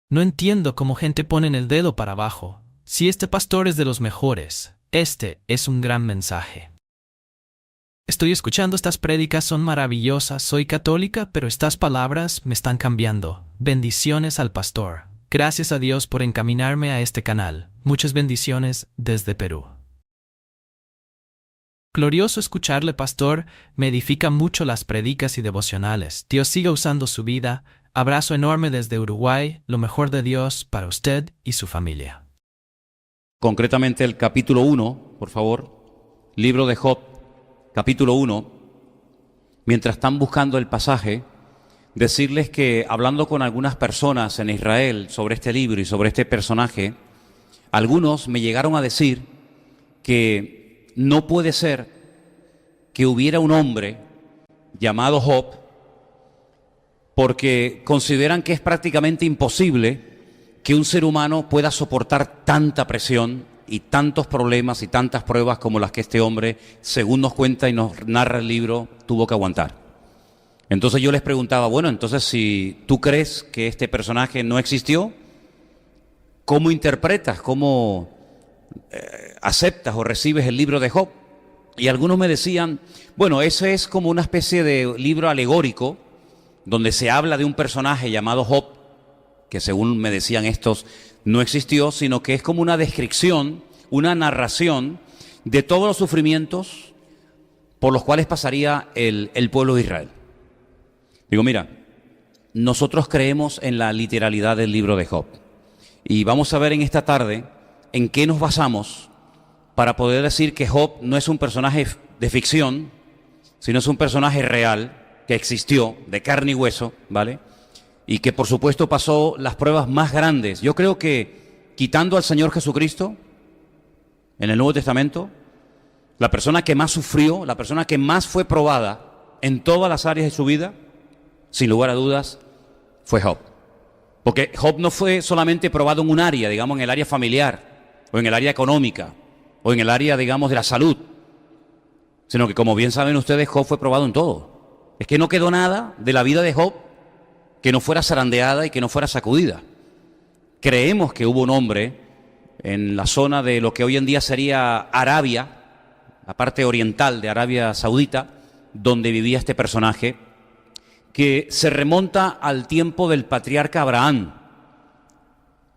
No entiendo cómo gente pone el dedo para abajo. Si este pastor es de los mejores, este es un gran mensaje. Estoy escuchando estas prédicas, son maravillosas. Soy católica, pero estas palabras me están cambiando. Bendiciones al pastor. Gracias a Dios por encaminarme a este canal. Muchas bendiciones desde Perú. Glorioso escucharle, pastor. Me edifican mucho las prédicas y devocionales. Dios siga usando su vida. Abrazo enorme desde Uruguay. Lo mejor de Dios para usted y su familia. Concretamente el capítulo 1, por favor. Libro de Job, capítulo 1. Mientras están buscando el pasaje, decirles que hablando con algunas personas en Israel sobre este libro y sobre este personaje, algunos me llegaron a decir que no puede ser que hubiera un hombre llamado Job, porque consideran que es prácticamente imposible que un ser humano pueda soportar tanta presión y tantos problemas y tantas pruebas como las que este hombre, según nos cuenta y nos narra el libro, tuvo que aguantar. Entonces yo les preguntaba, bueno, entonces si tú crees que este personaje no existió, ¿cómo interpretas, cómo aceptas o recibes el libro de Job? Y algunos me decían, bueno, ese es como una especie de libro alegórico donde se habla de un personaje llamado Job, que según me decían estos no existió, sino que es como una descripción, una narración de todos los sufrimientos por los cuales pasaría el pueblo de Israel. Digo, mira, nosotros creemos en la literalidad del libro de Job y vamos a ver en esta tarde en qué nos basamos para poder decir que Job no es un personaje de ficción, sino es un personaje real que existió, de carne y hueso, ¿vale? Y que por supuesto pasó las pruebas más grandes. Yo creo que quitando al Señor Jesucristo en el Nuevo Testamento, la persona que más sufrió, la persona que más fue probada en todas las áreas de su vida, sin lugar a dudas, fue Job. Porque Job no fue solamente probado en un área, digamos en el área familiar, o en el área económica, o en el área, digamos, de la salud, sino que como bien saben ustedes, Job fue probado en todo. Es que no quedó nada de la vida de Job que no fuera zarandeada y que no fuera sacudida. Creemos que hubo un hombre en la zona de lo que hoy en día sería Arabia, la parte oriental de Arabia Saudita, donde vivía este personaje, que se remonta al tiempo del patriarca Abraham.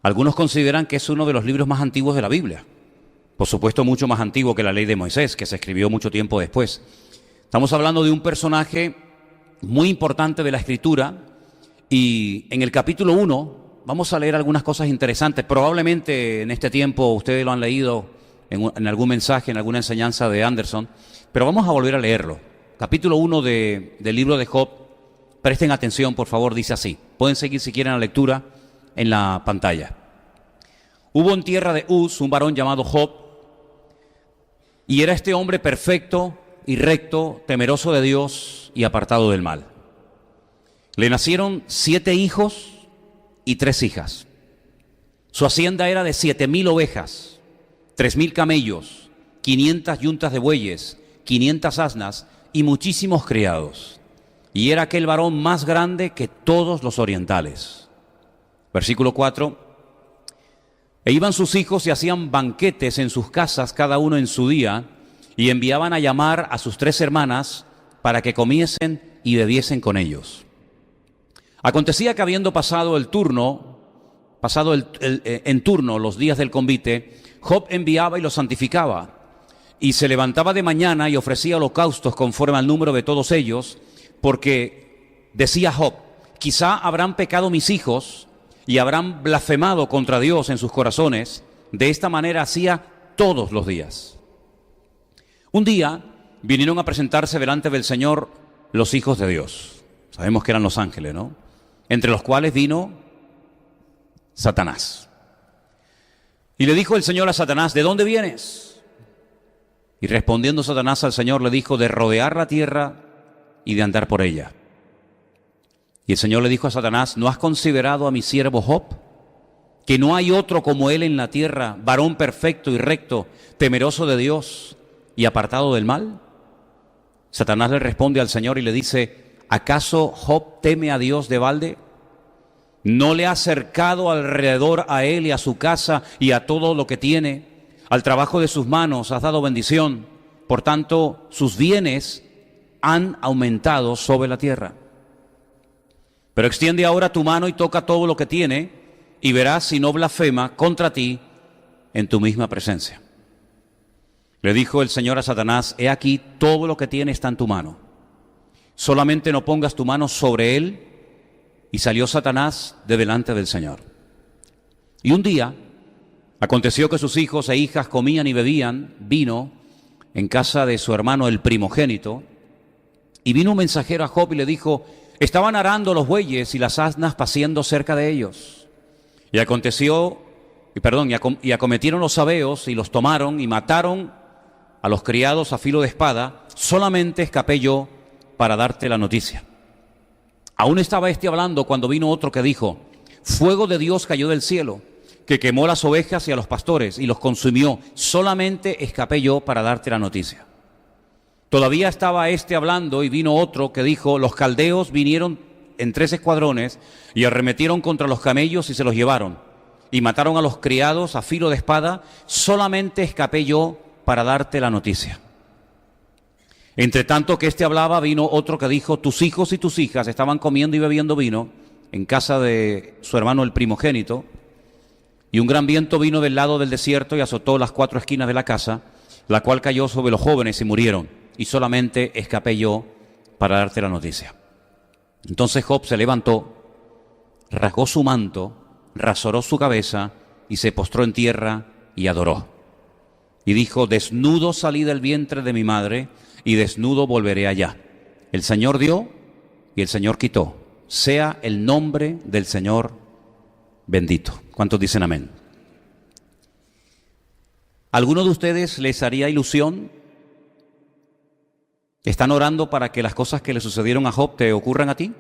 Algunos consideran que es uno de los libros más antiguos de la Biblia. Por supuesto, mucho más antiguo que la ley de Moisés, que se escribió mucho tiempo después. Estamos hablando de un personaje muy importante de la Escritura, y en el capítulo 1 vamos a leer algunas cosas interesantes. Probablemente en este tiempo ustedes lo han leído en algún mensaje, en alguna enseñanza de Anderson, pero vamos a volver a leerlo. Capítulo 1 del libro de Job, presten atención por favor, dice así. Pueden seguir si quieren la lectura en la pantalla. Hubo en tierra de Uz un varón llamado Job, y era este hombre perfecto y recto, temeroso de Dios y apartado del mal. Le nacieron 7 hijos y 3 hijas. Su hacienda era de 7,000 ovejas, 3,000 camellos, 500 yuntas de bueyes, 500 asnas y muchísimos criados. Y era aquel varón más grande que todos los orientales. Versículo 4. E iban sus hijos y hacían banquetes en sus casas, cada uno en su día, y enviaban a llamar a sus 3 hermanas para que comiesen y bebiesen con ellos. Acontecía que habiendo pasado en turno los días del convite, Job enviaba y los santificaba, y se levantaba de mañana y ofrecía holocaustos conforme al número de todos ellos, porque decía Job, quizá habrán pecado mis hijos y habrán blasfemado contra Dios en sus corazones. De esta manera hacía todos los días. Un día vinieron a presentarse delante del Señor los hijos de Dios. Sabemos que eran los ángeles, ¿no? Entre los cuales vino Satanás. Y le dijo el Señor a Satanás, ¿de dónde vienes? Y respondiendo Satanás al Señor le dijo, de rodear la tierra y de andar por ella. Y el Señor le dijo a Satanás, ¿no has considerado a mi siervo Job? Que no hay otro como él en la tierra, varón perfecto y recto, temeroso de Dios y apartado del mal. Satanás le responde al Señor y le dice, ¿acaso Job teme a Dios de balde? ¿No le has cercado alrededor a él y a su casa y a todo lo que tiene? Al trabajo de sus manos has dado bendición. Por tanto, sus bienes han aumentado sobre la tierra. Pero extiende ahora tu mano y toca todo lo que tiene, y verás si no blasfema contra ti en tu misma presencia. Le dijo el Señor a Satanás: he aquí, todo lo que tiene está en tu mano. Solamente no pongas tu mano sobre él. Y salió Satanás de delante del Señor. Y un día aconteció que sus hijos e hijas comían y bebían vino en casa de su hermano el primogénito. Y vino un mensajero a Job y le dijo: estaban arando los bueyes y las asnas paciendo cerca de ellos. Y acometieron los sabeos y los tomaron y mataron a los criados a filo de espada. Solamente escapé yo para darte la noticia. Aún estaba éste hablando cuando vino otro que dijo: fuego de Dios cayó del cielo, que quemó las ovejas y a los pastores y los consumió. Solamente escapé yo para darte la noticia. Todavía estaba éste hablando y vino otro que dijo: los caldeos vinieron en 3 escuadrones y arremetieron contra los camellos y se los llevaron, y mataron a los criados a filo de espada. Solamente escapé yo para darte la noticia. Entre tanto que éste hablaba, vino otro que dijo: tus hijos y tus hijas estaban comiendo y bebiendo vino en casa de su hermano el primogénito, y un gran viento vino del lado del desierto y azotó las 4 esquinas de la casa, la cual cayó sobre los jóvenes y murieron, y solamente escapé yo para darte la noticia. Entonces Job se levantó, rasgó su manto, rasuró su cabeza y se postró en tierra y adoró. Y dijo: desnudo salí del vientre de mi madre, y desnudo volveré allá. El Señor dio y el Señor quitó. Sea el nombre del Señor bendito. ¿Cuántos dicen amén? ¿Alguno de ustedes les haría ilusión? ¿Están orando para que las cosas que le sucedieron a Job te ocurran a ti?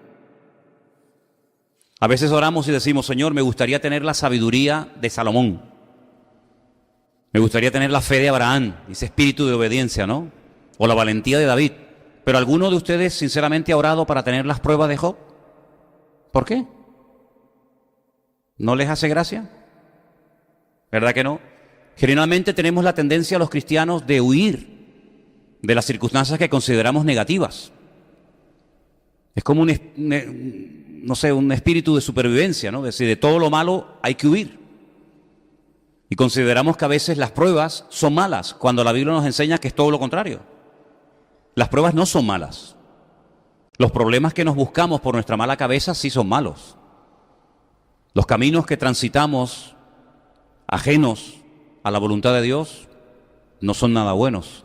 A veces oramos y decimos: Señor, me gustaría tener la sabiduría de Salomón. Me gustaría tener la fe de Abraham, ese espíritu de obediencia, ¿no? O la valentía de David. Pero ¿alguno de ustedes sinceramente ha orado para tener las pruebas de Job? ¿Por qué? ¿No les hace gracia? ¿Verdad que no? Generalmente tenemos la tendencia los cristianos de huir de las circunstancias que consideramos negativas. Es como un espíritu de supervivencia, ¿no? Es decir, de todo lo malo hay que huir. Y consideramos que a veces las pruebas son malas, cuando la Biblia nos enseña que es todo lo contrario. Las pruebas no son malas. Los problemas que nos buscamos por nuestra mala cabeza sí son malos. Los caminos que transitamos ajenos a la voluntad de Dios no son nada buenos.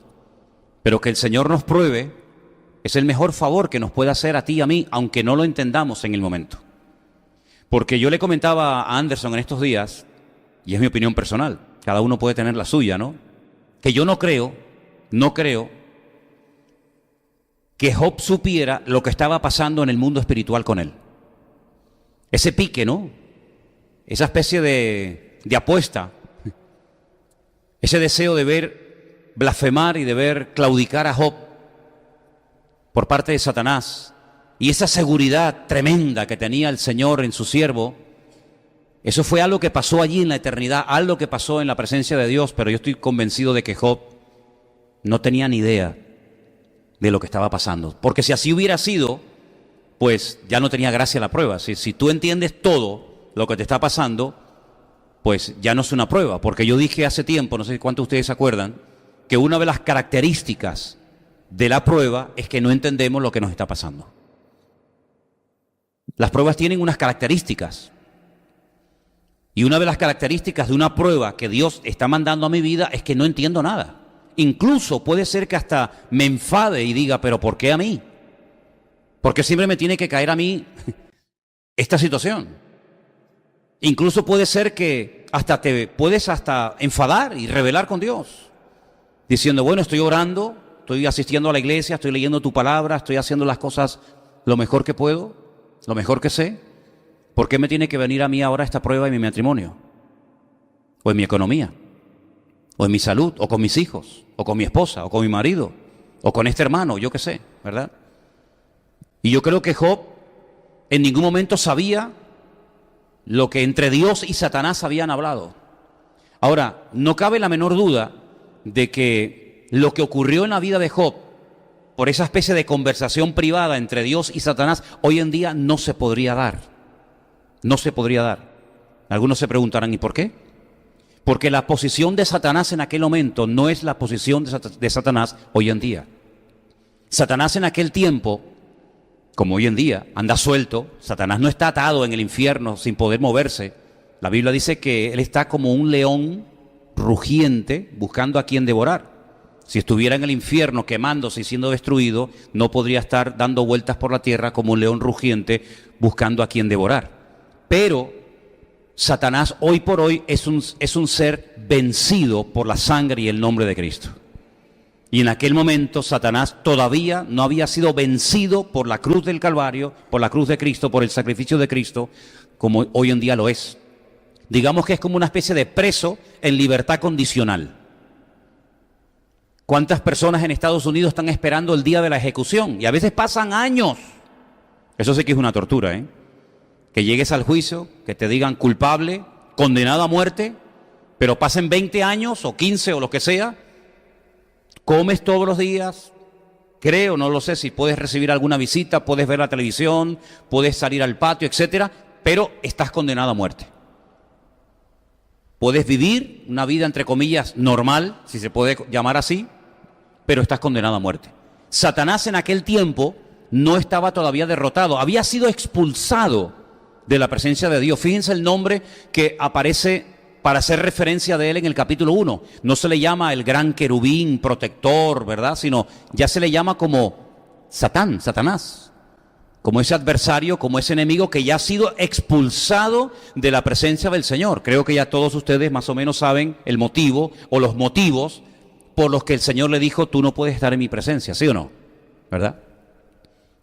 Pero que el Señor nos pruebe es el mejor favor que nos puede hacer a ti y a mí, aunque no lo entendamos en el momento. Porque yo le comentaba a Anderson en estos días, y es mi opinión personal, cada uno puede tener la suya, ¿no? Que yo no creo que Job supiera lo que estaba pasando en el mundo espiritual con él. Ese pique, ¿no? Esa especie de apuesta, ese deseo de ver blasfemar y de ver claudicar a Job por parte de Satanás, y esa seguridad tremenda que tenía el Señor en su siervo, eso fue algo que pasó allí en la eternidad, algo que pasó en la presencia de Dios. Pero yo estoy convencido de que Job no tenía ni idea de lo que estaba pasando, porque si así hubiera sido, pues ya no tenía gracia la prueba. Si tú entiendes todo lo que te está pasando, pues ya no es una prueba. Porque yo dije hace tiempo, no sé cuántos de ustedes se acuerdan, que una de las características de la prueba es que no entendemos lo que nos está pasando. Las pruebas tienen unas características, y una de las características de una prueba que Dios está mandando a mi vida es que no entiendo nada. Incluso puede ser que hasta me enfade y diga: ¿pero por qué a mí? ¿Por qué siempre me tiene que caer a mí esta situación? Incluso puede ser que hasta te puedes enfadar y rebelar con Dios, diciendo: bueno, estoy orando, estoy asistiendo a la iglesia, estoy leyendo tu palabra, estoy haciendo las cosas lo mejor que puedo, lo mejor que sé. ¿Por qué me tiene que venir a mí ahora esta prueba en mi matrimonio? O en mi economía, o en mi salud, o con mis hijos, o con mi esposa, o con mi marido, o con este hermano, yo qué sé, ¿verdad? Y yo creo que Job en ningún momento sabía lo que entre Dios y Satanás habían hablado. Ahora, no cabe la menor duda de que lo que ocurrió en la vida de Job, por esa especie de conversación privada entre Dios y Satanás, hoy en día no se podría dar. No se podría dar. Algunos se preguntarán, ¿y por qué? Porque la posición de Satanás en aquel momento no es la posición de Satanás hoy en día. Satanás en aquel tiempo, como hoy en día, anda suelto. Satanás no está atado en el infierno sin poder moverse. La Biblia dice que él está como un león rugiente buscando a quien devorar. Si estuviera en el infierno quemándose y siendo destruido, no podría estar dando vueltas por la tierra como un león rugiente buscando a quien devorar. Pero Satanás hoy por hoy es un ser vencido por la sangre y el nombre de Cristo. Y en aquel momento Satanás todavía no había sido vencido por la cruz del Calvario, por la cruz de Cristo, por el sacrificio de Cristo, como hoy en día lo es. Digamos que es como una especie de preso en libertad condicional. ¿Cuántas personas en Estados Unidos están esperando el día de la ejecución? Y a veces pasan años. Eso sí que es una tortura, ¿eh? Que llegues al juicio, que te digan culpable, condenado a muerte, pero pasen 20 años o 15 o lo que sea, comes todos los días, creo, no lo sé si puedes recibir alguna visita, puedes ver la televisión, puedes salir al patio, etcétera, pero estás condenado a muerte. Puedes vivir una vida, entre comillas, normal, si se puede llamar así, pero estás condenado a muerte. Satanás en aquel tiempo no estaba todavía derrotado, había sido expulsado de la presencia de Dios. Fíjense el nombre que aparece para hacer referencia de él en el capítulo 1. No se le llama el gran querubín protector, ¿verdad? Sino ya se le llama como Satanás. Como ese adversario, como ese enemigo que ya ha sido expulsado de la presencia del Señor. Creo que ya todos ustedes más o menos saben el motivo o los motivos por los que el Señor le dijo, tú no puedes estar en mi presencia, ¿sí o no? ¿Verdad?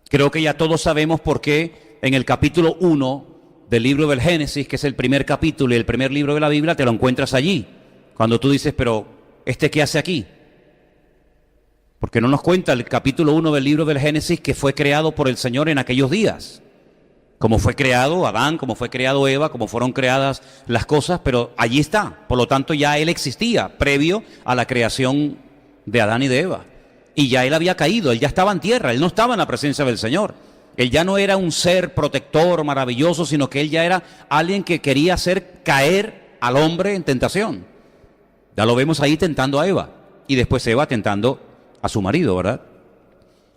Creo que ya todos sabemos por qué en el capítulo 1 del libro del Génesis, que es el primer capítulo y el primer libro de la Biblia, te lo encuentras allí. Cuando tú dices, pero ¿este qué hace aquí? Porque no nos cuenta el capítulo 1 del libro del Génesis que fue creado por el Señor en aquellos días. Como fue creado Adán, como fue creado Eva, como fueron creadas las cosas, pero allí está. Por lo tanto, ya él existía previo a la creación de Adán y de Eva. Y ya él había caído, él ya estaba en tierra, él no estaba en la presencia del Señor. Él ya no era un ser protector maravilloso, sino que él ya era alguien que quería hacer caer al hombre en tentación. Ya lo vemos ahí tentando a Eva. Y después Eva tentando a su marido, ¿verdad?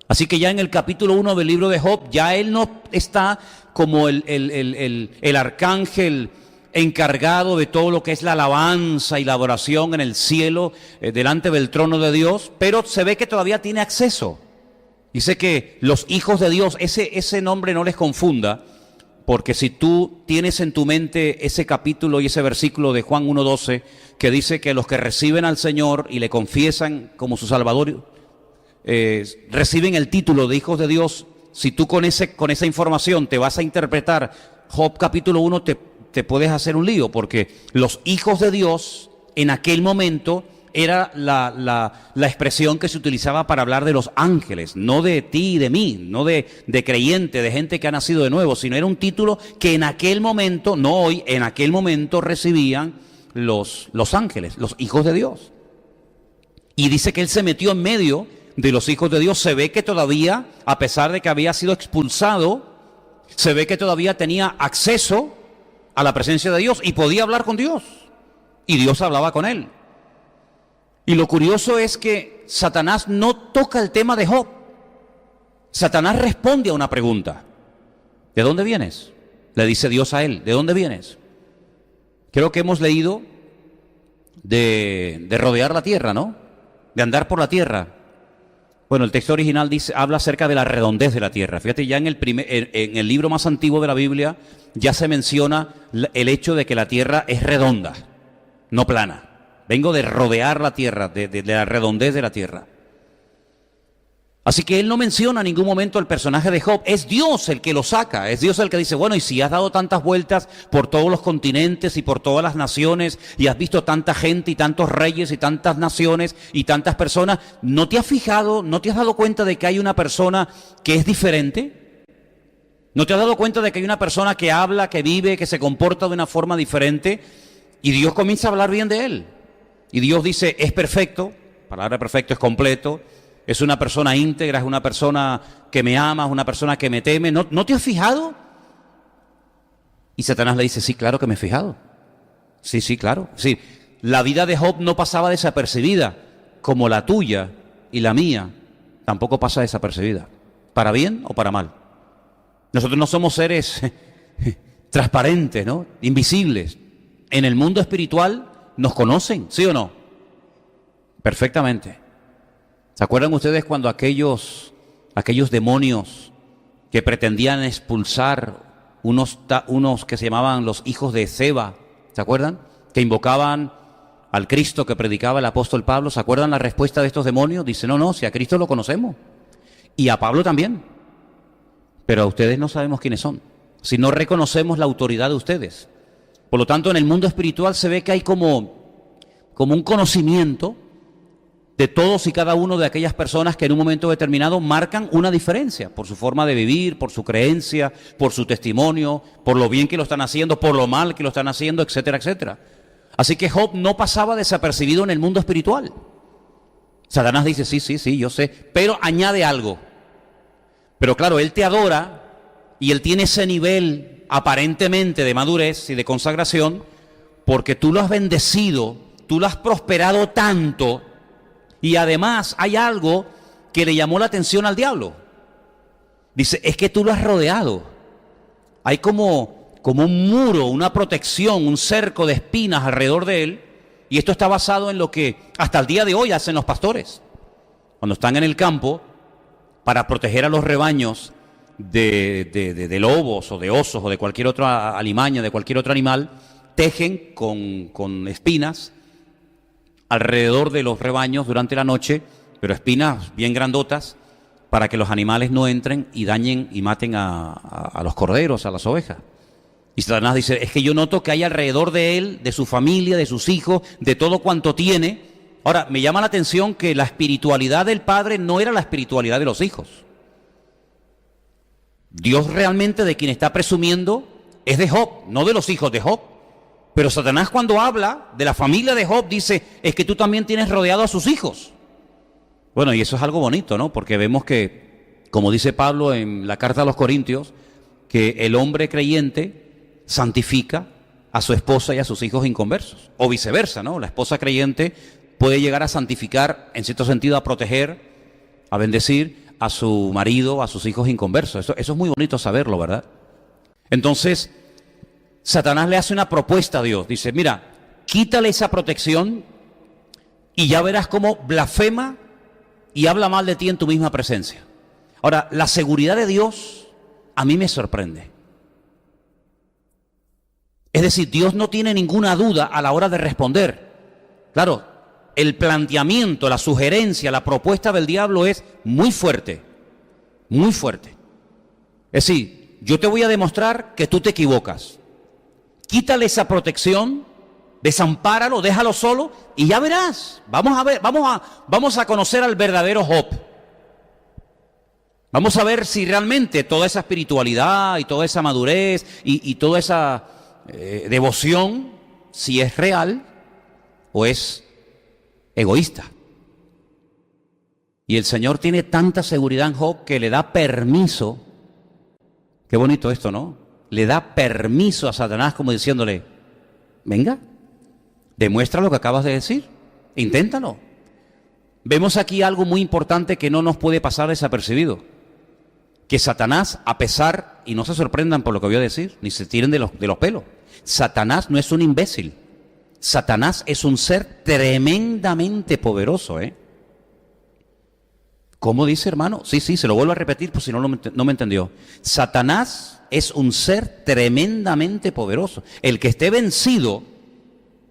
Así que ya en el capítulo 1 del libro de Job, ya él no está como el arcángel encargado de todo lo que es la alabanza y la adoración en el cielo, delante del trono de Dios, pero se ve que todavía tiene acceso. Dice que los hijos de Dios, ese nombre no les confunda, porque si tú tienes en tu mente ese capítulo y ese versículo de Juan 1:12, que dice que los que reciben al Señor y le confiesan como su Salvador, reciben el título de hijos de Dios. Si tú con esa información te vas a interpretar Job capítulo 1, te puedes hacer un lío, porque los hijos de Dios en aquel momento era la expresión que se utilizaba para hablar de los ángeles, no de ti y de mí, no de creyente, de gente que ha nacido de nuevo, sino era un título que en aquel momento, no hoy, en aquel momento recibían los ángeles, los hijos de Dios. Y dice que él se metió en medio de los hijos de Dios. Se ve que todavía, a pesar de que había sido expulsado, se ve que todavía tenía acceso a la presencia de Dios y podía hablar con Dios. Y Dios hablaba con él. Y lo curioso es que Satanás no toca el tema de Job. Satanás responde a una pregunta. ¿De dónde vienes? Le dice Dios a él. ¿De dónde vienes? Creo que hemos leído de rodear la tierra, ¿no? De andar por la tierra. Bueno, el texto original habla acerca de la redondez de la tierra. Fíjate, ya en el libro más antiguo de la Biblia ya se menciona el hecho de que la tierra es redonda, no plana. Vengo de rodear la tierra, de la redondez de la tierra. Así que él no menciona en ningún momento el personaje de Job. Es Dios el que lo saca. Es Dios el que dice, bueno, y si has dado tantas vueltas por todos los continentes y por todas las naciones y has visto tanta gente y tantos reyes y tantas naciones y tantas personas, ¿no te has fijado, no te has dado cuenta de que hay una persona que es diferente? ¿No te has dado cuenta de que hay una persona que habla, que vive, que se comporta de una forma diferente y Dios comienza a hablar bien de él? Y Dios dice, es perfecto, la palabra perfecto es completo, es una persona íntegra, es una persona que me ama, es una persona que me teme. ¿No te has fijado? Y Satanás le dice, sí, claro que me he fijado. Sí, claro. Sí, la vida de Job no pasaba desapercibida, como la tuya y la mía tampoco pasa desapercibida, para bien o para mal. Nosotros no somos seres transparentes, ¿no? Invisibles. En el mundo espiritual nos conocen, ¿sí o no? Perfectamente. ¿Se acuerdan ustedes cuando aquellos demonios que pretendían expulsar unos que se llamaban los hijos de Seba, ¿se acuerdan? Que invocaban al Cristo que predicaba el apóstol Pablo. ¿Se acuerdan la respuesta de estos demonios? Dice, no, si a Cristo lo conocemos. Y a Pablo también. Pero a ustedes no sabemos quiénes son. Si no reconocemos la autoridad de ustedes. Por lo tanto, en el mundo espiritual se ve que hay como un conocimiento de todos y cada uno de aquellas personas que en un momento determinado marcan una diferencia por su forma de vivir, por su creencia, por su testimonio, por lo bien que lo están haciendo, por lo mal que lo están haciendo, etcétera, etcétera. Así que Job no pasaba desapercibido en el mundo espiritual. Satanás dice, sí, yo sé, pero añade algo. Pero claro, él te adora y él tiene ese nivel aparentemente de madurez y de consagración porque tú lo has bendecido, tú lo has prosperado tanto. Y además hay algo que le llamó la atención al diablo. Dice, es que tú lo has rodeado. Hay como un muro, una protección, un cerco de espinas alrededor de él. Y esto está basado en lo que hasta el día de hoy hacen los pastores. Cuando están en el campo, para proteger a los rebaños de lobos o de osos o de cualquier otra alimaña, de cualquier otro animal, tejen con espinas alrededor de los rebaños durante la noche, pero espinas bien grandotas, para que los animales no entren y dañen y maten a los corderos, a las ovejas. Y Satanás dice, es que yo noto que hay alrededor de él, de su familia, de sus hijos, de todo cuanto tiene. Ahora, me llama la atención que la espiritualidad del padre no era la espiritualidad de los hijos. Dios realmente de quien está presumiendo es de Job, no de los hijos de Job. Pero Satanás cuando habla de la familia de Job dice, es que tú también tienes rodeado a sus hijos. Bueno, y eso es algo bonito, ¿no? Porque vemos que, como dice Pablo en la carta a los Corintios, que el hombre creyente santifica a su esposa y a sus hijos inconversos. O viceversa, ¿no? La esposa creyente puede llegar a santificar, en cierto sentido, a proteger, a bendecir a su marido, a sus hijos inconversos. Eso es muy bonito saberlo, ¿verdad? Entonces, Satanás le hace una propuesta a Dios. Dice, mira, quítale esa protección y ya verás cómo blasfema y habla mal de ti en tu misma presencia. Ahora, la seguridad de Dios a mí me sorprende. Es decir, Dios no tiene ninguna duda a la hora de responder. Claro, el planteamiento, la sugerencia, la propuesta del diablo es muy fuerte, muy fuerte. Es decir, yo te voy a demostrar que tú te equivocas. Quítale esa protección, desampáralo, déjalo solo y ya verás. Vamos a ver, vamos a conocer al verdadero Job. Vamos a ver si realmente toda esa espiritualidad y toda esa madurez y toda esa devoción, si es real o es egoísta. Y el Señor tiene tanta seguridad en Job que le da permiso. Qué bonito esto, ¿no? Le da permiso a Satanás como diciéndole, venga, demuestra lo que acabas de decir, inténtalo. Vemos aquí algo muy importante que no nos puede pasar desapercibido. Que Satanás, a pesar, y no se sorprendan por lo que voy a decir, ni se tiren de los pelos, Satanás no es un imbécil. Satanás es un ser tremendamente poderoso, ¿eh? ¿Cómo dice, hermano? Sí, se lo vuelvo a repetir por si no me entendió. Satanás es un ser tremendamente poderoso. El que esté vencido,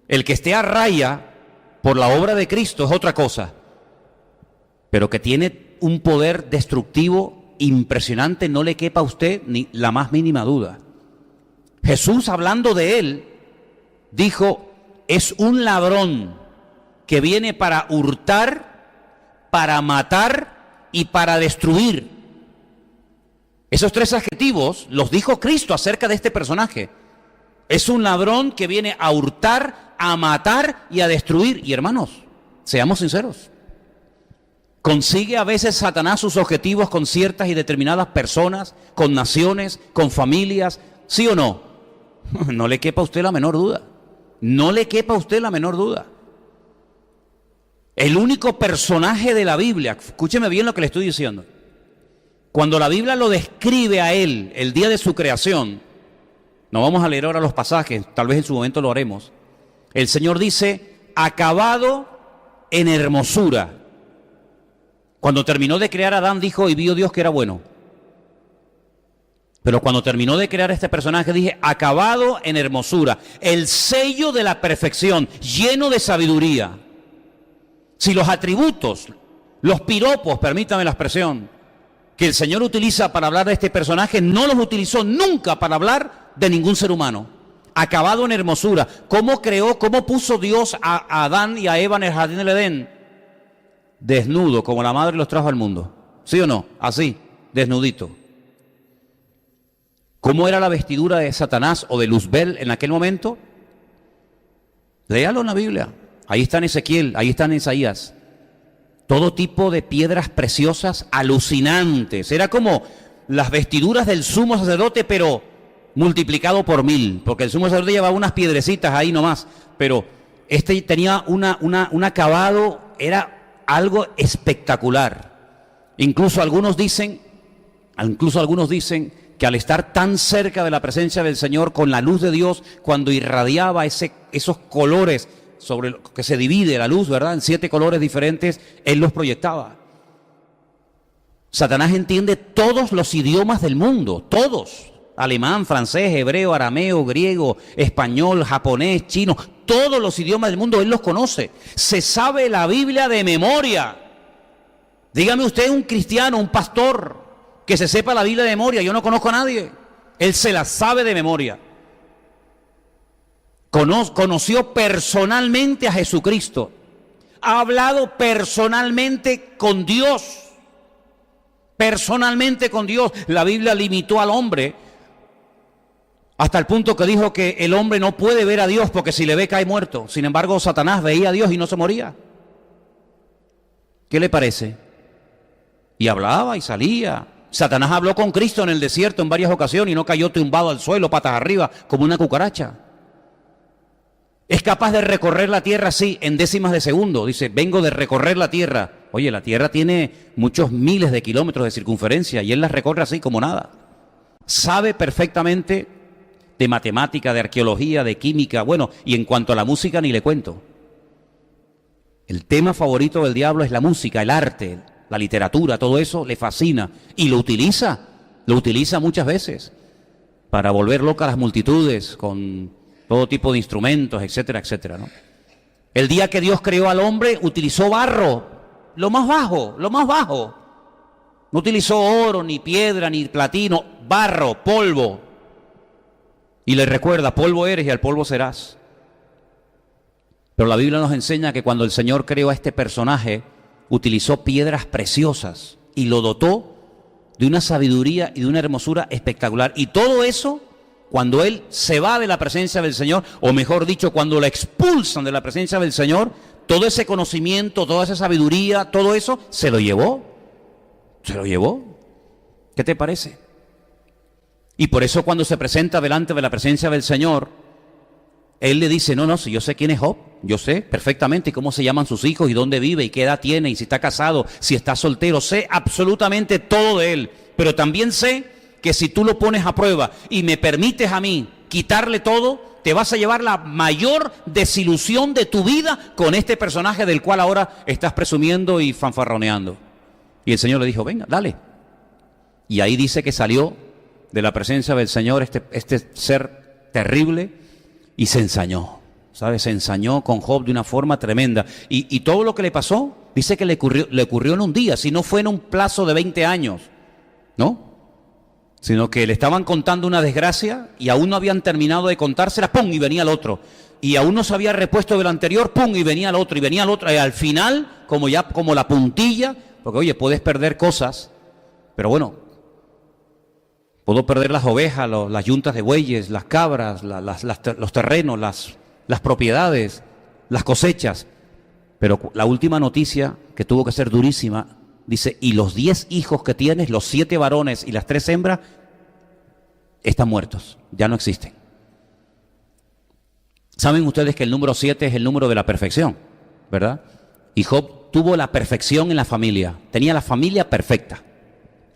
el que esté a raya por la obra de Cristo es otra cosa. Pero que tiene un poder destructivo impresionante, no le quepa a usted ni la más mínima duda. Jesús, hablando de él, dijo, es un ladrón que viene para hurtar, para matar y para destruir. Esos tres adjetivos los dijo Cristo acerca de este personaje. Es un ladrón que viene a hurtar, a matar y a destruir. Y hermanos, seamos sinceros. ¿Consigue a veces Satanás sus objetivos con ciertas y determinadas personas, con naciones, con familias? ¿Sí o no? No le quepa a usted la menor duda. No le quepa a usted la menor duda. El único personaje de la Biblia, escúcheme bien lo que le estoy diciendo, cuando la Biblia lo describe a él el día de su creación, no vamos a leer ahora los pasajes, tal vez en su momento lo haremos, el Señor dice, acabado en hermosura. Cuando terminó de crear a Adán dijo, y vio Dios que era bueno. Pero cuando terminó de crear este personaje dije, acabado en hermosura, el sello de la perfección, lleno de sabiduría. Si los atributos, los piropos, permítame la expresión, que el Señor utiliza para hablar de este personaje, no los utilizó nunca para hablar de ningún ser humano. Acabado en hermosura. ¿Cómo creó, cómo puso Dios a Adán y a Eva en el jardín del Edén? Desnudo, como la madre los trajo al mundo. ¿Sí o no? Así, desnudito. ¿Cómo era la vestidura de Satanás o de Luzbel en aquel momento? Léalo en la Biblia. Ahí está en Ezequiel, ahí está en Isaías. Todo tipo de piedras preciosas, alucinantes. Era como las vestiduras del sumo sacerdote, pero multiplicado por 1000. Porque el sumo sacerdote llevaba unas piedrecitas ahí nomás. Pero este tenía un acabado, era algo espectacular. Incluso algunos dicen que al estar tan cerca de la presencia del Señor con la luz de Dios, cuando irradiaba esos colores sobre lo que se divide la luz, ¿verdad? En 7 colores diferentes, Él los proyectaba. Satanás entiende todos los idiomas del mundo, todos. Alemán, francés, hebreo, arameo, griego, español, japonés, chino, todos los idiomas del mundo Él los conoce. Se sabe la Biblia de memoria. Dígame usted un cristiano, un pastor, que se sepa la Biblia de memoria. Yo no conozco a nadie. Él se la sabe de memoria. Conoció personalmente a Jesucristo. Ha hablado personalmente con Dios. Personalmente con Dios. La Biblia limitó al hombre hasta el punto que dijo que el hombre no puede ver a Dios porque si le ve cae muerto. Sin embargo, Satanás veía a Dios y no se moría. ¿Qué le parece? Y hablaba y salía. Satanás habló con Cristo en el desierto en varias ocasiones y no cayó tumbado al suelo, patas arriba, como una cucaracha. Es capaz de recorrer la tierra así, en décimas de segundo. Dice, vengo de recorrer la tierra. Oye, la tierra tiene muchos miles de kilómetros de circunferencia y él la recorre así como nada. Sabe perfectamente de matemática, de arqueología, de química. Bueno, y en cuanto a la música ni le cuento. El tema favorito del diablo es la música, el arte, la literatura, todo eso le fascina. Y lo utiliza muchas veces para volver loca a las multitudes con todo tipo de instrumentos, etcétera, etcétera, ¿no? El día que Dios creó al hombre, utilizó barro, lo más bajo. No utilizó oro, ni piedra, ni platino, barro, polvo. Y le recuerda, polvo eres y al polvo serás. Pero la Biblia nos enseña que cuando el Señor creó a este personaje, utilizó piedras preciosas y lo dotó de una sabiduría y de una hermosura espectacular. Y todo eso, cuando Él se va de la presencia del Señor, o mejor dicho, cuando lo expulsan de la presencia del Señor, todo ese conocimiento, toda esa sabiduría, todo eso, se lo llevó. ¿Qué te parece? Y por eso cuando se presenta delante de la presencia del Señor, Él le dice, no, si yo sé quién es Job, yo sé perfectamente cómo se llaman sus hijos y dónde vive y qué edad tiene y si está casado, si está soltero, sé absolutamente todo de él, pero también sé que si tú lo pones a prueba y me permites a mí quitarle todo, te vas a llevar la mayor desilusión de tu vida con este personaje del cual ahora estás presumiendo y fanfarroneando. Y el Señor le dijo, venga, dale. Y ahí dice que salió de la presencia del Señor este ser terrible y se ensañó, ¿sabes? Se ensañó con Job de una forma tremenda. Y todo lo que le pasó, dice que le ocurrió en un día, si no fue en un plazo de 20 años, ¿no? Sino que le estaban contando una desgracia y aún no habían terminado de contársela, ¡pum! Y venía el otro. Y aún no se había repuesto del anterior, ¡pum! Y venía el otro, y venía el otro. Y al final, como la puntilla, porque oye, puedes perder cosas, pero bueno, Puedo perder las ovejas, las yuntas de bueyes, las cabras, los terrenos, las propiedades, las cosechas. Pero la última noticia, que tuvo que ser durísima, dice, y los 10 hijos que tienes, los 7 varones y las 3 hembras, están muertos, ya no existen. Saben ustedes que el número 7 es el número de la perfección, ¿verdad? Y Job tuvo la perfección en la familia, tenía la familia perfecta.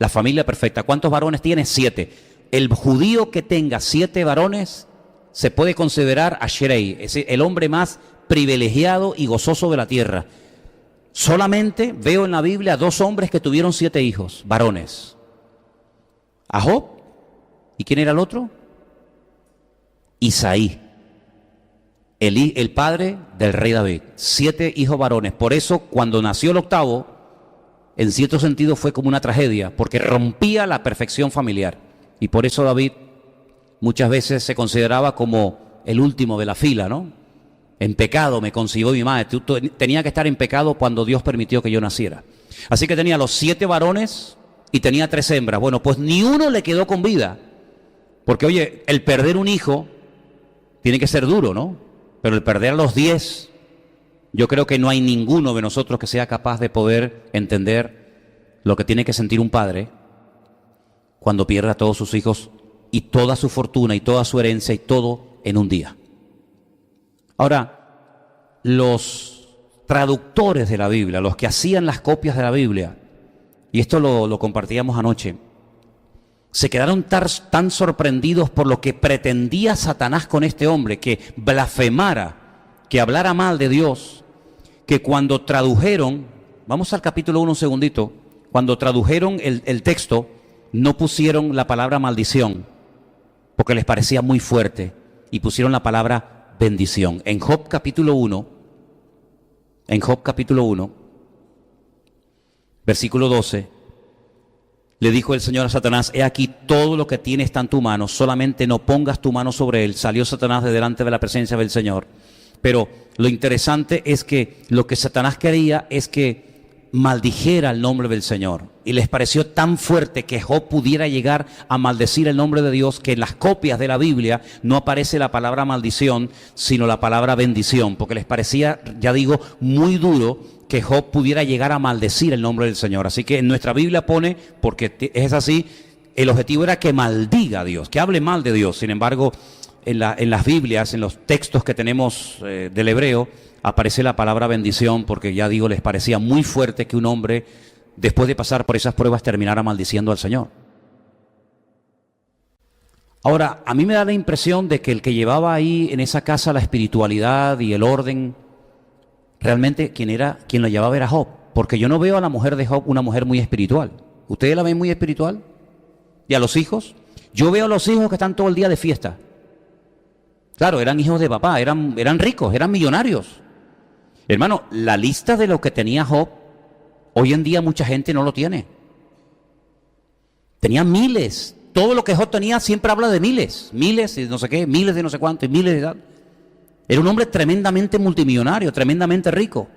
La familia perfecta. ¿Cuántos varones tiene? 7. El judío que tenga 7 varones se puede considerar Ashrei, es decir, el hombre más privilegiado y gozoso de la tierra. Solamente veo en la Biblia 2 hombres que tuvieron 7 hijos, varones. A Job. ¿Y quién era el otro? Isaí, el padre del rey David. 7 hijos varones. Por eso, cuando nació el octavo, en cierto sentido fue como una tragedia, porque rompía la perfección familiar. Y por eso David muchas veces se consideraba como el último de la fila, ¿no? En pecado me concibió mi madre. Tenía que estar en pecado cuando Dios permitió que yo naciera. Así que tenía los 7 varones y tenía 3 hembras. Bueno, pues ni uno le quedó con vida. Porque, oye, el perder un hijo tiene que ser duro, ¿no? Pero el perder a los 10... yo creo que no hay ninguno de nosotros que sea capaz de poder entender lo que tiene que sentir un padre cuando pierde a todos sus hijos y toda su fortuna y toda su herencia y todo en un día. Ahora, los traductores de la Biblia, los que hacían las copias de la Biblia, y esto lo compartíamos anoche, se quedaron tan sorprendidos por lo que pretendía Satanás con este hombre, que blasfemara, que hablara mal de Dios, que cuando tradujeron, vamos al capítulo 1 un segundito, cuando tradujeron el texto, no pusieron la palabra maldición, porque les parecía muy fuerte, y pusieron la palabra bendición. En Job capítulo 1, versículo 12, le dijo el Señor a Satanás, he aquí todo lo que tiene está en tu mano, solamente no pongas tu mano sobre él. Salió Satanás de delante de la presencia del Señor. Pero lo interesante es que lo que Satanás quería es que maldijera el nombre del Señor. Y les pareció tan fuerte que Job pudiera llegar a maldecir el nombre de Dios, que en las copias de la Biblia no aparece la palabra maldición, sino la palabra bendición, porque les parecía, ya digo, muy duro que Job pudiera llegar a maldecir el nombre del Señor. Así que en nuestra Biblia pone, porque es así, el objetivo era que maldiga a Dios, que hable mal de Dios. Sin embargo, en las Biblias, en los textos que tenemos del hebreo, aparece la palabra bendición, porque ya digo, les parecía muy fuerte que un hombre, después de pasar por esas pruebas, terminara maldiciendo al Señor. Ahora, a mí me da la impresión de que el que llevaba ahí en esa casa la espiritualidad y el orden, realmente quien lo llevaba era Job, porque yo no veo a la mujer de Job una mujer muy espiritual. ¿Ustedes la ven muy espiritual? ¿Y a los hijos? Yo veo a los hijos que están todo el día de fiesta. Claro, eran hijos de papá, eran ricos, eran millonarios. Hermano, la lista de lo que tenía Job, hoy en día mucha gente no lo tiene. Tenía miles. Todo lo que Job tenía siempre habla de miles. Miles de no sé qué, miles de no sé cuánto, y miles de tal. Era un hombre tremendamente multimillonario, tremendamente rico.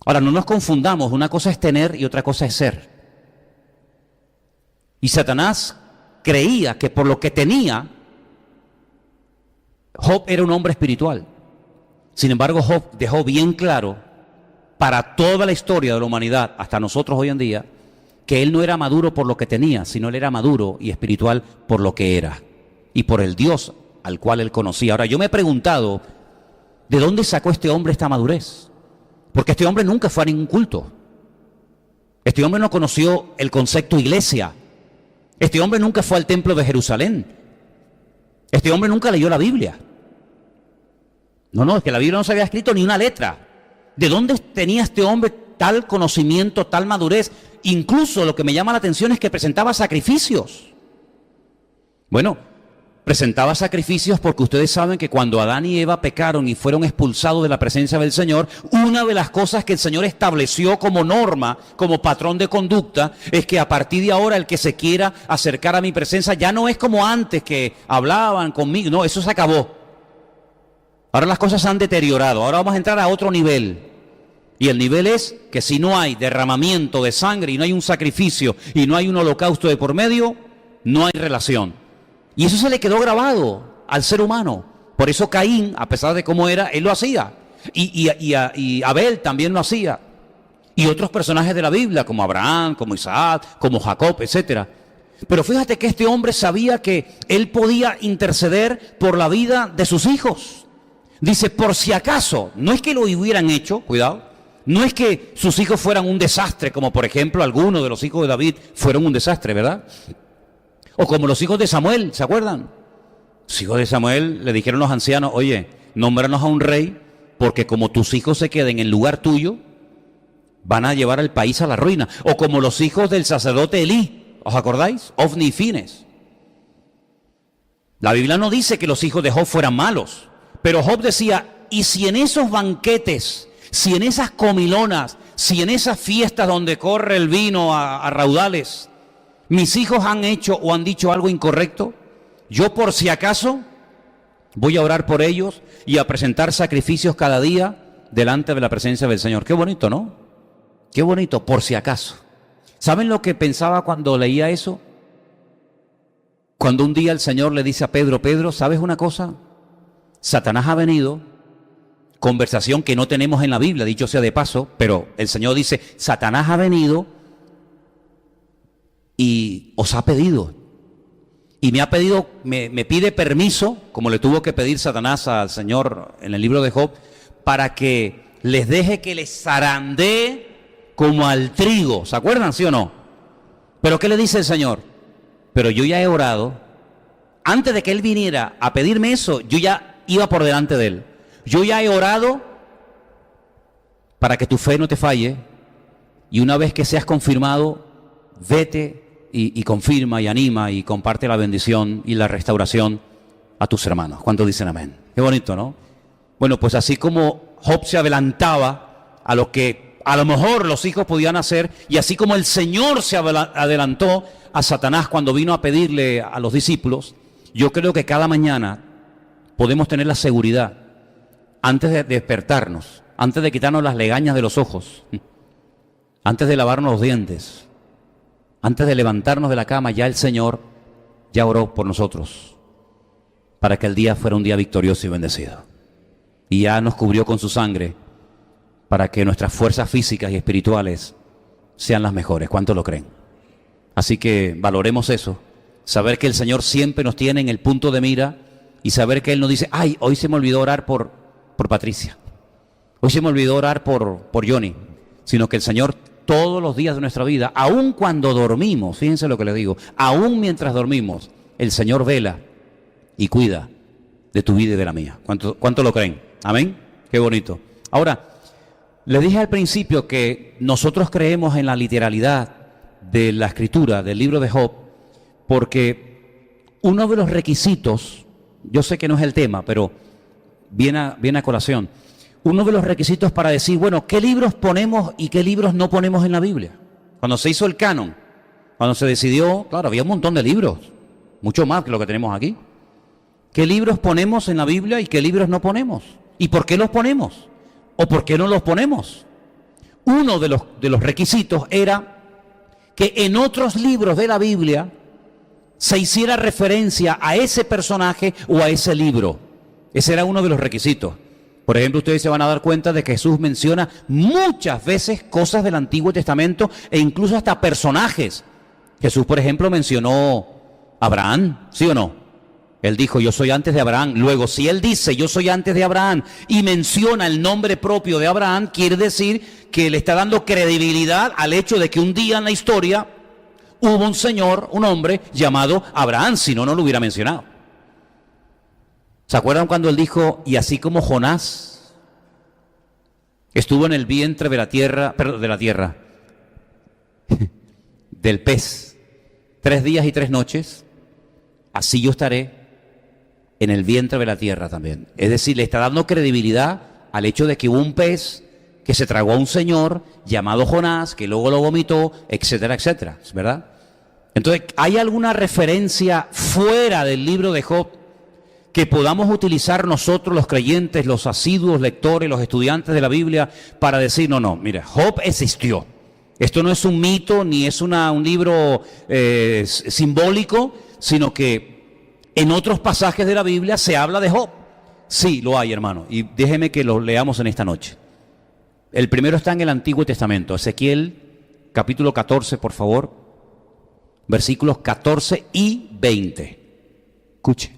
Ahora, no nos confundamos, una cosa es tener y otra cosa es ser. Y Satanás creía que por lo que tenía, Job era un hombre espiritual. Sin embargo, Job dejó bien claro para toda la historia de la humanidad, hasta nosotros hoy en día, que él no era maduro por lo que tenía, sino él era maduro y espiritual por lo que era y por el Dios al cual él conocía. Ahora, yo me he preguntado, ¿de dónde sacó este hombre esta madurez? Porque este hombre nunca fue a ningún culto. Este hombre no conoció el concepto iglesia. Este hombre nunca fue al templo de Jerusalén. Este hombre nunca leyó la Biblia. No, es que la Biblia no se había escrito ni una letra. ¿De dónde tenía este hombre tal conocimiento, tal madurez? Incluso lo que me llama la atención es que presentaba sacrificios. Bueno, presentaba sacrificios porque ustedes saben que cuando Adán y Eva pecaron y fueron expulsados de la presencia del Señor, una de las cosas que el Señor estableció como norma, como patrón de conducta, es que a partir de ahora el que se quiera acercar a mi presencia ya no es como antes que hablaban conmigo, no, eso se acabó. Ahora las cosas se han deteriorado, ahora vamos a entrar a otro nivel. Y el nivel es que si no hay derramamiento de sangre y no hay un sacrificio y no hay un holocausto de por medio, no hay relación. Y eso se le quedó grabado al ser humano. Por eso Caín, a pesar de cómo era, él lo hacía. Y Abel también lo hacía. Y otros personajes de la Biblia, como Abraham, como Isaac, como Jacob, etc. Pero fíjate que este hombre sabía que él podía interceder por la vida de sus hijos. Dice, por si acaso, no es que lo hubieran hecho, cuidado, no es que sus hijos fueran un desastre, como por ejemplo algunos de los hijos de David fueron un desastre, ¿verdad? O como los hijos de Samuel, ¿se acuerdan? Los hijos de Samuel le dijeron los ancianos, oye, nómbranos a un rey, porque como tus hijos se queden en lugar tuyo, van a llevar al país a la ruina. O como los hijos del sacerdote Elí, ¿os acordáis? Ofni y Fines. La Biblia no dice que los hijos de Job fueran malos, pero Job decía, y si en esos banquetes, si en esas comilonas, si en esas fiestas donde corre el vino a raudales, mis hijos han hecho o han dicho algo incorrecto, yo por si acaso voy a orar por ellos y a presentar sacrificios cada día delante de la presencia del Señor. Qué bonito, ¿no? Qué bonito, por si acaso. ¿Saben lo que pensaba cuando leía eso? Cuando un día el Señor le dice a Pedro, Pedro, ¿sabes una cosa? Satanás ha venido, conversación que no tenemos en la Biblia, dicho sea de paso, pero el Señor dice, Satanás ha venido y os ha pedido. Y me ha pedido, me pide permiso, como le tuvo que pedir Satanás al Señor en el libro de Job, para que les deje que les zarandee como al trigo. ¿Se acuerdan, sí o no? Pero ¿qué le dice el Señor? Pero yo ya he orado. Antes de que Él viniera a pedirme eso, yo ya iba por delante de Él. Yo ya he orado para que tu fe no te falle. Y una vez que seas confirmado, vete y confirma y anima y comparte la bendición y la restauración a tus hermanos. ¿Cuántos dicen amén? Qué bonito, ¿no? Bueno, pues así como Job se adelantaba a lo que a lo mejor los hijos podían hacer, y así como el Señor se adelantó a Satanás cuando vino a pedirle a los discípulos, yo creo que cada mañana podemos tener la seguridad, antes de despertarnos, antes de quitarnos las legañas de los ojos, antes de lavarnos los dientes, antes de levantarnos de la cama, ya el Señor ya oró por nosotros para que el día fuera un día victorioso y bendecido. Y ya nos cubrió con su sangre para que nuestras fuerzas físicas y espirituales sean las mejores. ¿Cuántos lo creen? Así que valoremos eso, saber que el Señor siempre nos tiene en el punto de mira y saber que Él nos dice, ay, hoy se me olvidó orar por Patricia, hoy se me olvidó orar por Johnny, sino que el Señor todos los días de nuestra vida, aun cuando dormimos, fíjense lo que les digo, aun mientras dormimos, el Señor vela y cuida de tu vida y de la mía. ¿Cuánto lo creen? Amén. Qué bonito. Ahora, les dije al principio que nosotros creemos en la literalidad de la escritura, del libro de Job, porque uno de los requisitos, yo sé que no es el tema, pero viene a colación, uno de los requisitos para decir, bueno, ¿qué libros ponemos y qué libros no ponemos en la Biblia? Cuando se hizo el canon, cuando se decidió, claro, había un montón de libros, mucho más que lo que tenemos aquí. ¿Qué libros ponemos en la Biblia y qué libros no ponemos? ¿Y por qué los ponemos? ¿O por qué no los ponemos? Uno de los requisitos era que en otros libros de la Biblia se hiciera referencia a ese personaje o a ese libro. Ese era uno de los requisitos. Por ejemplo, ustedes se van a dar cuenta de que Jesús menciona muchas veces cosas del Antiguo Testamento e incluso hasta personajes. Jesús, por ejemplo, mencionó a Abraham, ¿sí o no? Él dijo, yo soy antes de Abraham. Luego, si Él dice, yo soy antes de Abraham, y menciona el nombre propio de Abraham, quiere decir que le está dando credibilidad al hecho de que un día en la historia hubo un señor, un hombre llamado Abraham, si no, no lo hubiera mencionado. ¿Se acuerdan cuando Él dijo, y así como Jonás estuvo en el vientre de la tierra, del pez, 3 días y 3 noches, así yo estaré en el vientre de la tierra también? Es decir, le está dando credibilidad al hecho de que hubo un pez que se tragó a un señor llamado Jonás, que luego lo vomitó, etcétera, etcétera, ¿verdad? Entonces, ¿hay alguna referencia fuera del libro de Job que podamos utilizar nosotros los creyentes, los asiduos lectores, los estudiantes de la Biblia, para decir, no, mira, Job existió, Esto no es un mito ni es un libro simbólico, sino que en otros pasajes de la Biblia se habla de Job. Sí, lo hay, hermano, y déjeme que lo leamos en esta noche. El primero está en el Antiguo Testamento, Ezequiel capítulo 14, por favor, versículos 14 y 20. Escuche.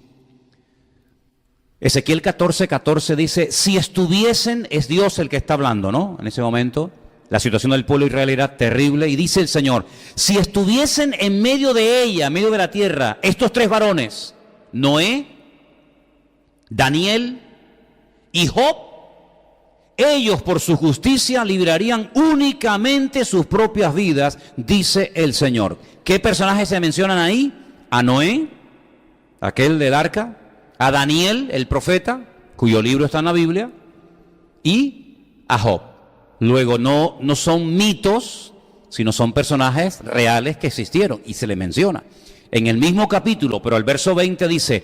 Ezequiel 14, 14 dice, si estuviesen, es Dios el que está hablando, ¿no? En ese momento, la situación del pueblo de Israel era terrible, y dice el Señor, si estuviesen en medio de ella, en medio de la tierra, estos tres varones, Noé, Daniel y Job, ellos por su justicia librarían únicamente sus propias vidas, dice el Señor. ¿Qué personajes se mencionan ahí? A Noé, aquel del arca, a Daniel, el profeta, cuyo libro está en la Biblia, y a Job. Luego no son mitos, sino son personajes reales que existieron, y se le menciona. En el mismo capítulo, pero el verso 20 dice,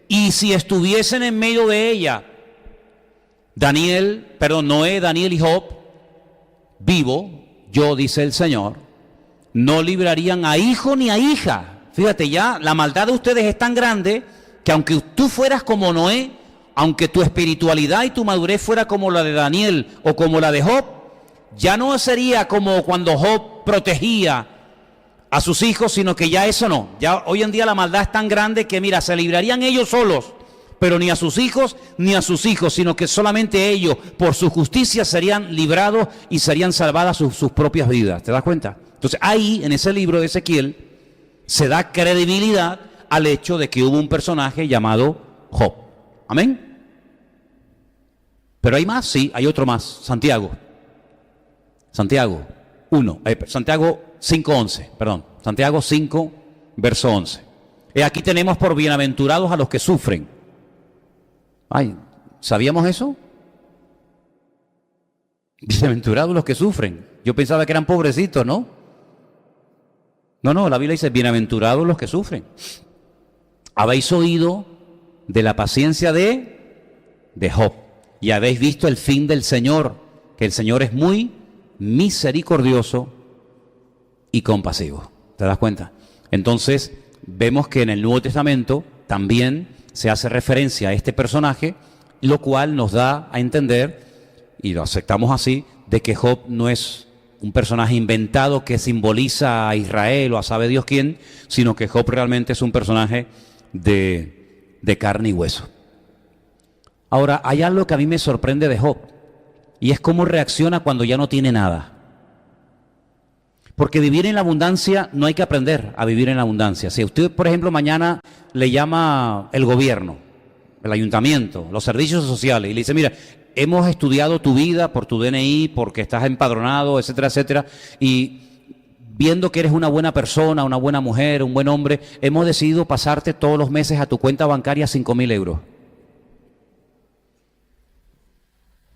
y si estuviesen en medio de ella, Noé, Daniel y Job, vivo, yo, dice el Señor, no librarían a hijo ni a hija. Fíjate ya, la maldad de ustedes es tan grande que aunque tú fueras como Noé, aunque tu espiritualidad y tu madurez fuera como la de Daniel o como la de Job, ya no sería como cuando Job protegía a sus hijos, sino que ya eso no. Ya hoy en día la maldad es tan grande que mira, se librarían ellos solos, pero ni a sus hijos ni a sus hijos, sino que solamente ellos, por su justicia, serían librados y serían salvadas sus propias vidas. ¿Te das cuenta? Entonces ahí, en ese libro de Ezequiel, se da credibilidad al hecho de que hubo un personaje llamado Job. ¿Amén? Pero hay más, sí, hay otro más. Santiago 5:11, perdón. Santiago 5, verso 11. Aquí tenemos por bienaventurados a los que sufren. Ay, ¿sabíamos eso? Bienaventurados los que sufren. Yo pensaba que eran pobrecitos, ¿no? No, la Biblia dice, bienaventurados los que sufren. Habéis oído de la paciencia de Job, y habéis visto el fin del Señor, que el Señor es muy misericordioso y compasivo. ¿Te das cuenta? Entonces, vemos que en el Nuevo Testamento también se hace referencia a este personaje, lo cual nos da a entender, y lo aceptamos así, de que Job no es un personaje inventado que simboliza a Israel o a sabe Dios quién, sino que Job realmente es un personaje de carne y hueso. Ahora, hay algo que a mí me sorprende de Job, y es cómo reacciona cuando ya no tiene nada. Porque vivir en la abundancia, no hay que aprender a vivir en la abundancia. Si usted, por ejemplo, mañana le llama el gobierno, el ayuntamiento, los servicios sociales, y le dice, mira, hemos estudiado tu vida por tu DNI, porque estás empadronado, etcétera, etcétera, y viendo que eres una buena persona, una buena mujer, un buen hombre, hemos decidido pasarte todos los meses a tu cuenta bancaria 5.000 euros.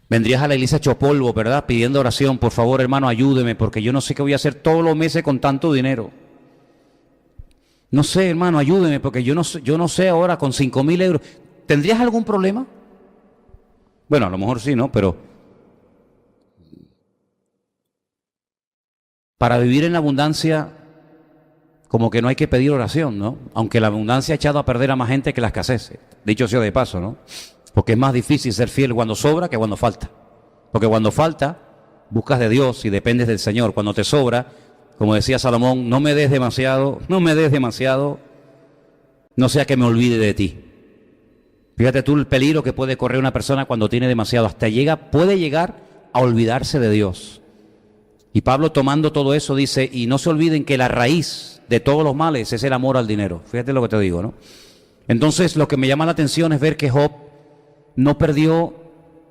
Vendrías a la iglesia hecho polvo, ¿verdad? Pidiendo oración, por favor, hermano, ayúdeme, porque yo no sé qué voy a hacer todos los meses con tanto dinero. No sé, hermano, ayúdeme, porque yo no sé ahora con 5.000 euros. ¿Tendrías algún problema? Bueno, a lo mejor sí, ¿no? Pero para vivir en la abundancia, como que no hay que pedir oración, ¿no? Aunque la abundancia ha echado a perder a más gente que la escasez. Dicho sea de paso, ¿no? Porque es más difícil ser fiel cuando sobra que cuando falta. Porque cuando falta, buscas de Dios y dependes del Señor. Cuando te sobra, como decía Salomón, no me des demasiado, no sea que me olvide de ti. Fíjate tú el peligro que puede correr una persona cuando tiene demasiado. Puede llegar a olvidarse de Dios. Y Pablo, tomando todo eso, dice, y no se olviden que la raíz de todos los males es el amor al dinero. Fíjate lo que te digo, ¿no? Entonces, lo que me llama la atención es ver que Job no perdió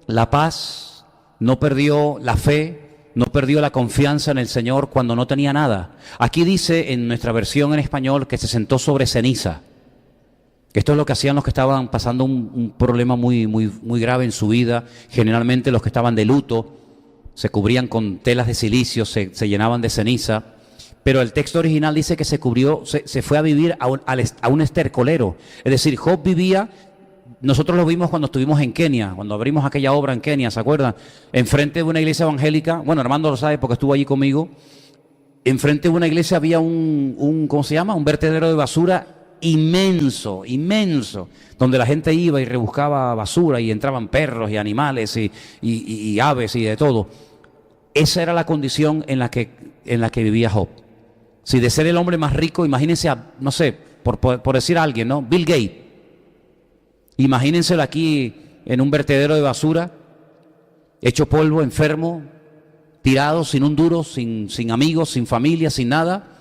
la paz, no perdió la fe, no perdió la confianza en el Señor cuando no tenía nada. Aquí dice en nuestra versión en español que se sentó sobre ceniza. Esto es lo que hacían los que estaban pasando un problema muy grave en su vida. Generalmente los que estaban de luto se cubrían con telas de silicio, se llenaban de ceniza. Pero el texto original dice que se fue a vivir a un estercolero. Es decir, Job vivía. Nosotros lo vimos cuando estuvimos en Kenia, cuando abrimos aquella obra en Kenia, ¿se acuerdan? Enfrente de una iglesia evangélica, bueno, Armando lo sabe porque estuvo allí conmigo, enfrente de una iglesia había ¿cómo se llama? Un vertedero de basura inmenso, inmenso, donde la gente iba y rebuscaba basura y entraban perros y animales y aves y de todo. Esa era la condición en la que vivía Job. Si de ser el hombre más rico, imagínense, no sé, por decir a alguien, ¿no? Bill Gates. Imagínenselo aquí en un vertedero de basura, hecho polvo, enfermo, tirado, sin un duro, sin amigos, sin familia, sin nada,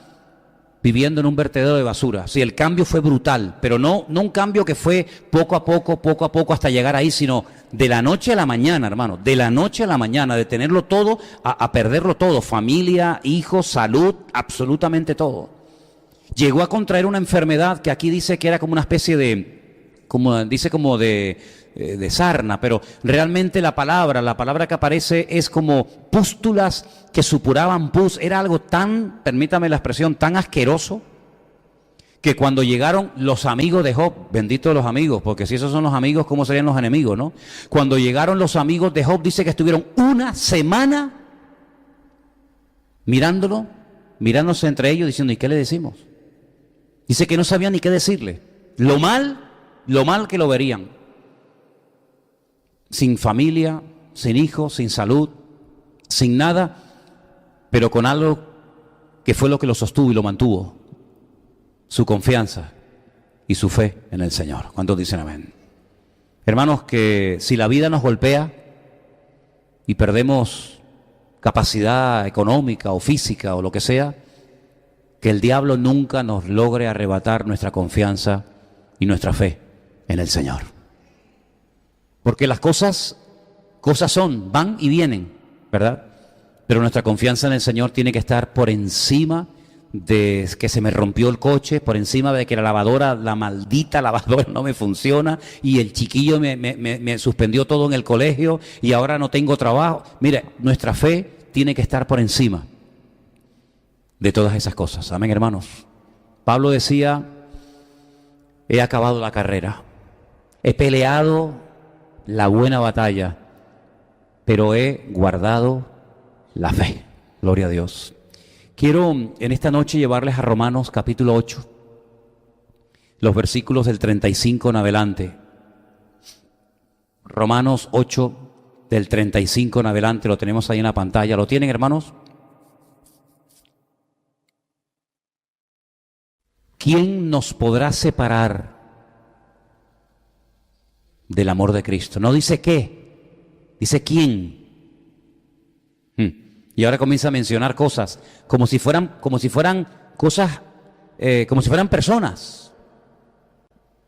viviendo en un vertedero de basura. Sí, el cambio fue brutal, pero no un cambio que fue poco a poco hasta llegar ahí, sino de la noche a la mañana, hermano, de la noche a la mañana, de tenerlo todo a perderlo todo, familia, hijos, salud, absolutamente todo. Llegó a contraer una enfermedad que aquí dice que era como una especie de sarna, pero realmente la palabra que aparece es como pústulas que supuraban pus. Era algo tan, permítame la expresión, tan asqueroso, que cuando llegaron los amigos de Job, benditos los amigos, porque si esos son los amigos, ¿cómo serían los enemigos, no? Cuando llegaron los amigos de Job, dice que estuvieron una semana mirándose entre ellos, diciendo, ¿y qué le decimos? Dice que no sabían ni qué decirle. Lo mal que lo verían. Sin familia, sin hijos, sin salud, sin nada, pero con algo que fue lo que lo sostuvo y lo mantuvo: su confianza y su fe en el Señor. ¿Cuántos dicen amén? Hermanos, que si la vida nos golpea y perdemos capacidad económica o física o lo que sea, que el diablo nunca nos logre arrebatar nuestra confianza y nuestra fe en el Señor. Porque las cosas van y vienen, ¿verdad? Pero nuestra confianza en el Señor tiene que estar por encima de que se me rompió el coche, por encima de que la maldita lavadora no me funciona y el chiquillo me suspendió todo en el colegio y ahora no tengo trabajo. Mire, nuestra fe tiene que estar por encima de todas esas cosas. Amén, hermanos. Pablo decía: he acabado la carrera, he peleado la buena batalla, pero he guardado la fe. Gloria a Dios. Quiero en esta noche llevarles a Romanos capítulo 8, los versículos del 35 en adelante. Romanos 8, del 35 en adelante, lo tenemos ahí en la pantalla. ¿Lo tienen, hermanos? ¿Quién nos podrá separar del amor de Cristo? No dice qué, dice quién. Y ahora comienza a mencionar cosas como si fueran cosas, como si fueran personas.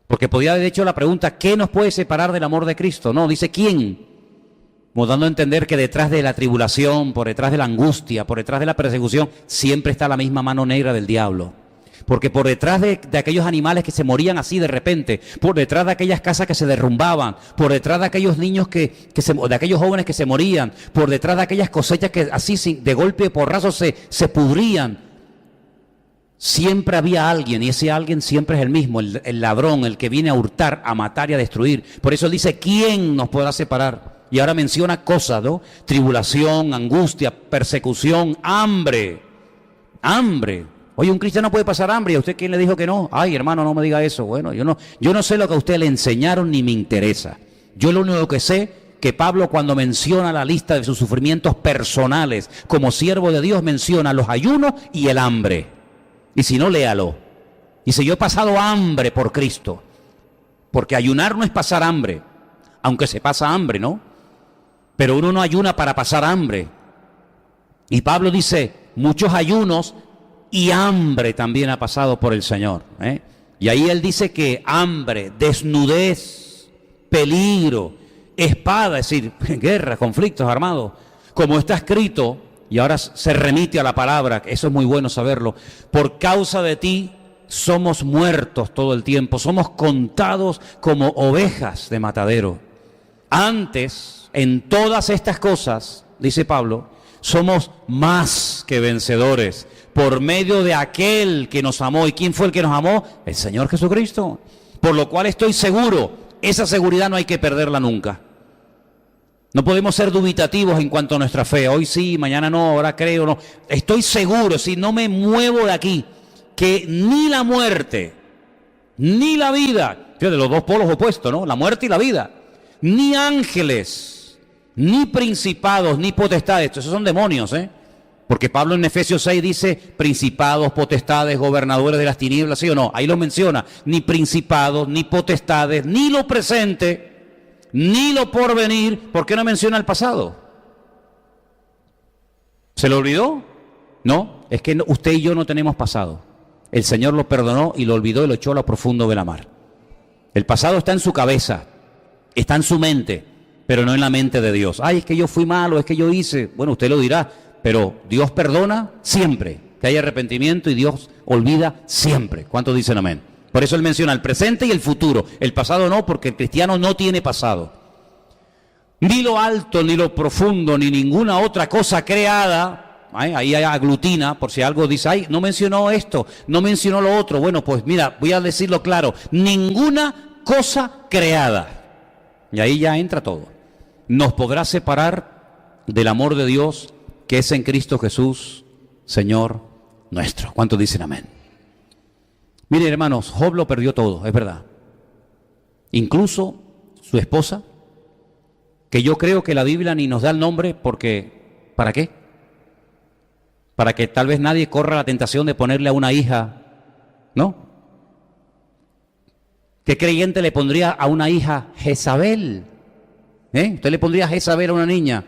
Porque podía haber hecho la pregunta: ¿qué nos puede separar del amor de Cristo? No, dice quién. Como dando a entender que detrás de la tribulación, por detrás de la angustia, por detrás de la persecución, siempre está la misma mano negra del diablo. Porque por detrás de aquellos animales que se morían así de repente, por detrás de aquellas casas que se derrumbaban, por detrás de aquellos niños de aquellos jóvenes que se morían, por detrás de aquellas cosechas que así de golpe y porrazo se pudrían, siempre había alguien, y ese alguien siempre es el mismo, el ladrón, el que viene a hurtar, a matar y a destruir. Por eso dice: ¿quién nos podrá separar? Y ahora menciona cosas, ¿no? Tribulación, angustia, persecución, hambre. Oye, un cristiano puede pasar hambre, ¿y a usted quién le dijo que no? Ay, hermano, no me diga eso. Bueno, yo no sé lo que a usted le enseñaron ni me interesa. Yo lo único que sé, que Pablo, cuando menciona la lista de sus sufrimientos personales como siervo de Dios, menciona los ayunos y el hambre. Y si no, léalo. Dice: yo he pasado hambre por Cristo. Porque ayunar no es pasar hambre, aunque se pasa hambre, ¿no? Pero uno no ayuna para pasar hambre. Y Pablo dice: muchos ayunos y hambre también ha pasado por el Señor, ¿eh? Y ahí él dice que hambre, desnudez, peligro, espada, es decir, guerra, conflictos armados, como está escrito. Y ahora se remite a la palabra, eso es muy bueno saberlo: por causa de ti somos muertos todo el tiempo, somos contados como ovejas de matadero. Antes, en todas estas cosas, dice Pablo, somos más que vencedores por medio de aquel que nos amó. ¿Y quién fue el que nos amó? El Señor Jesucristo. Por lo cual estoy seguro, esa seguridad no hay que perderla nunca. No podemos ser dubitativos en cuanto a nuestra fe. Hoy sí, mañana no, ahora creo no. Estoy seguro, si no me muevo de aquí, que ni la muerte, ni la vida, fíjate, los dos polos opuestos, ¿no? La muerte y la vida, ni ángeles, ni principados, ni potestades, esos son demonios, ¿eh? Porque Pablo en Efesios 6 dice principados, potestades, gobernadores de las tinieblas, ¿sí o no? Ahí lo menciona, ni principados, ni potestades, ni lo presente, ni lo porvenir. ¿Por qué no menciona el pasado? ¿Se lo olvidó? No, es que usted y yo no tenemos pasado. El Señor lo perdonó y lo olvidó y lo echó a lo profundo de la mar. El pasado está en su cabeza, está en su mente, pero no en la mente de Dios. Ay, es que yo fui malo, es que yo hice. Bueno, usted lo dirá, pero Dios perdona siempre, que hay arrepentimiento, y Dios olvida siempre. ¿Cuántos dicen amén? Por eso Él menciona el presente y el futuro. El pasado no, porque el cristiano no tiene pasado. Ni lo alto, ni lo profundo, ni ninguna otra cosa creada. Ahí aglutina, por si algo dice, ay, no mencionó esto, no mencionó lo otro. Bueno, pues mira, voy a decirlo claro, ninguna cosa creada. Y ahí ya entra todo. Nos podrá separar del amor de Dios que es en Cristo Jesús, Señor nuestro. ¿Cuántos dicen amén? Miren, hermanos, Job lo perdió todo, es verdad. Incluso su esposa, que yo creo que la Biblia ni nos da el nombre porque, ¿para qué? Para que tal vez nadie corra la tentación de ponerle a una hija, ¿no? ¿Qué creyente le pondría a una hija Jezabel? ¿Usted le pondría Jezabel a una niña?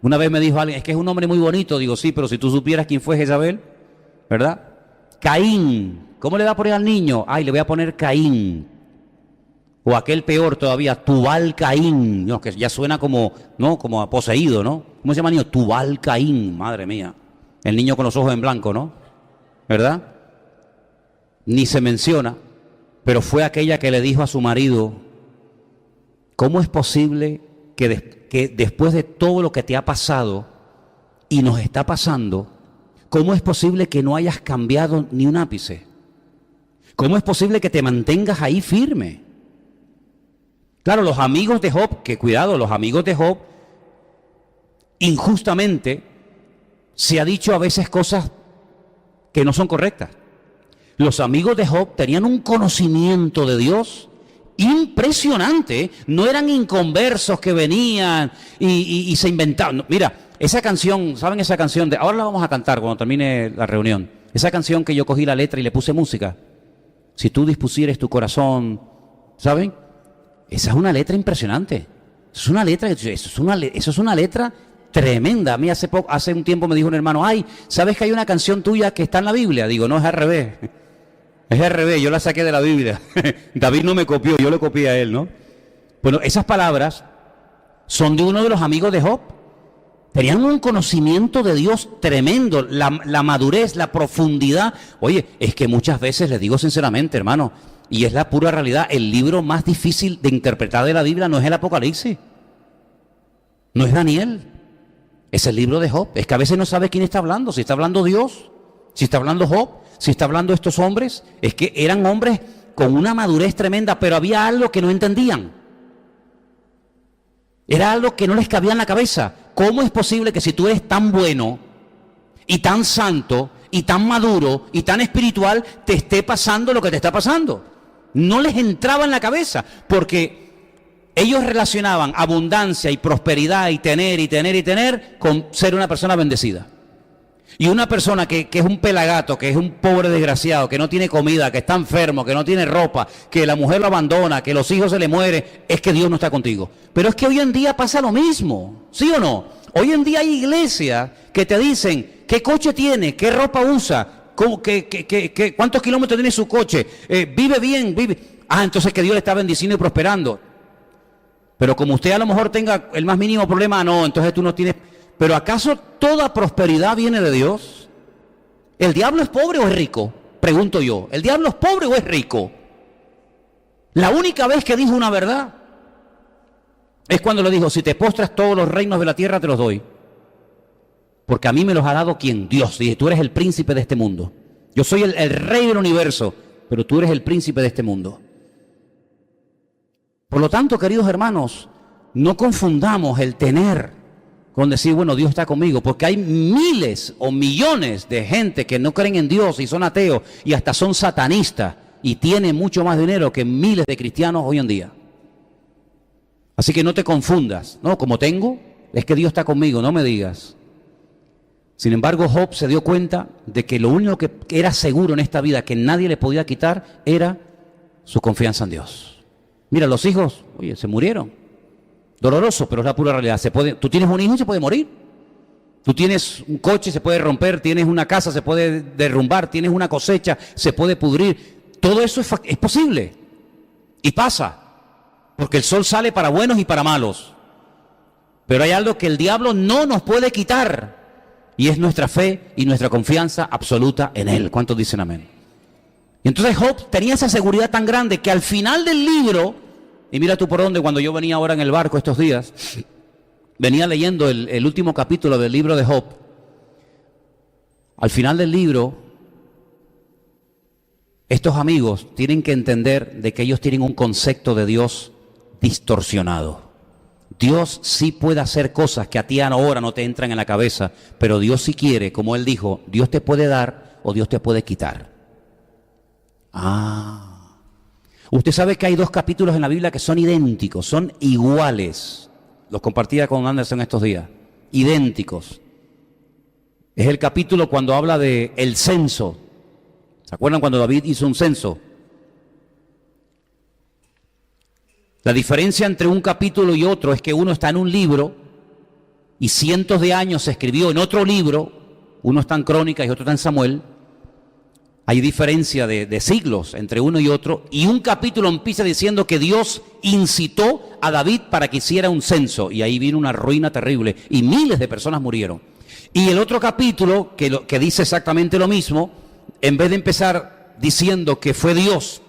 Una vez me dijo alguien, es que es un nombre muy bonito. Digo, sí, pero si tú supieras quién fue Jezabel, ¿verdad? Caín. ¿Cómo le va a poner al niño? Ay, le voy a poner Caín. O aquel peor todavía, Tubal Caín. No, que ya suena como, ¿no? Como a poseído, ¿no? ¿Cómo se llama el niño? Tubal Caín, madre mía. El niño con los ojos en blanco, ¿no? ¿Verdad? Ni se menciona, pero fue aquella que le dijo a su marido, ¿cómo es posible que después de todo lo que te ha pasado y nos está pasando, cómo es posible que no hayas cambiado ni un ápice? ¿Cómo es posible que te mantengas ahí firme? Claro, los amigos de Job, que cuidado, los amigos de Job, injustamente, se ha dicho a veces cosas que no son correctas. Los amigos de Job tenían un conocimiento de Dios impresionante, no eran inconversos que venían y se inventaban. Mira, esa canción, ¿saben esa canción? Ahora la vamos a cantar cuando termine la reunión. Esa canción que yo cogí la letra y le puse música. Si tú dispusieres tu corazón, ¿saben? Esa es una letra impresionante. Es una letra, eso es una letra tremenda. A mí hace un tiempo me dijo un hermano, ay, ¿sabes que hay una canción tuya que está en la Biblia? Digo, no, es al revés. Es al revés, yo la saqué de la Biblia. David no me copió, yo lo copié a él, ¿no? Bueno, esas palabras son de uno de los amigos de Job. Tenían un conocimiento de Dios tremendo, la madurez, la profundidad. Oye, es que muchas veces, les digo sinceramente, hermano, y es la pura realidad, el libro más difícil de interpretar de la Biblia no es el Apocalipsis, no es Daniel, es el libro de Job. Es que a veces no sabe quién está hablando, si está hablando Dios, si está hablando Job, si está hablando estos hombres. Es que eran hombres con una madurez tremenda, pero había algo que no entendían. Era algo que no les cabía en la cabeza. ¿Cómo es posible que si tú eres tan bueno y tan santo y tan maduro y tan espiritual, te esté pasando lo que te está pasando? No les entraba en la cabeza, porque ellos relacionaban abundancia y prosperidad y tener con ser una persona bendecida. Y una persona que es un pelagato, que es un pobre desgraciado, que no tiene comida, que está enfermo, que no tiene ropa, que la mujer lo abandona, que los hijos se le mueren, es que Dios no está contigo. Pero es que hoy en día pasa lo mismo, ¿sí o no? Hoy en día hay iglesias que te dicen qué coche tiene, qué ropa usa, cuántos kilómetros tiene su coche, vive bien, vive. Ah, entonces que Dios le está bendiciendo y prosperando. Pero como usted a lo mejor tenga el más mínimo problema, no, entonces tú no tienes... ¿Pero acaso toda prosperidad viene de Dios? ¿El diablo es pobre o es rico? Pregunto yo. ¿El diablo es pobre o es rico? La única vez que dijo una verdad es cuando le dijo, si te postras todos los reinos de la tierra te los doy. Porque a mí me los ha dado ¿quién? Dios. Dije, tú eres el príncipe de este mundo. Yo soy el rey del universo, pero tú eres el príncipe de este mundo. Por lo tanto, queridos hermanos, No confundamos el tener con decir, bueno, Dios está conmigo, porque hay miles o millones de gente que no creen en Dios y son ateos y hasta son satanistas y tienen mucho más dinero que miles de cristianos hoy en día. Así que no te confundas, ¿no? Como tengo, es que Dios está conmigo, no me digas. Sin embargo, Job se dio cuenta de que lo único que era seguro en esta vida, que nadie le podía quitar, era su confianza en Dios. Mira, los hijos, oye, se murieron. Doloroso, pero es la pura realidad. Tú tienes un hijo y se puede morir. Tú tienes un coche, se puede romper. Tienes una casa, se puede derrumbar. Tienes una cosecha, se puede pudrir. Todo eso es posible. Y pasa. Porque el sol sale para buenos y para malos. Pero hay algo que el diablo no nos puede quitar. Y es nuestra fe y nuestra confianza absoluta en Él. ¿Cuántos dicen amén? Y entonces Job tenía esa seguridad tan grande que al final del libro... Y mira tú por dónde, cuando yo venía ahora en el barco estos días, venía leyendo el último capítulo del libro de Job. Al final del libro, estos amigos tienen que entender de que ellos tienen un concepto de Dios distorsionado. Dios sí puede hacer cosas que a ti ahora no te entran en la cabeza, pero Dios sí quiere, como Él dijo, Dios te puede dar o Dios te puede quitar. Usted sabe que hay 2 capítulos en la Biblia que son idénticos, son iguales. Los compartía con Anderson estos días. Idénticos. Es el capítulo cuando habla de el censo. ¿Se acuerdan cuando David hizo un censo? La diferencia entre un capítulo y otro es que uno está en un libro y cientos de años se escribió en otro libro. Uno está en Crónicas y otro está en Samuel. Hay diferencia de siglos entre uno y otro, y un capítulo empieza diciendo que Dios incitó a David para que hiciera un censo, y ahí vino una ruina terrible, y miles de personas murieron. Y el otro capítulo, que dice exactamente lo mismo, en vez de empezar diciendo que fue Dios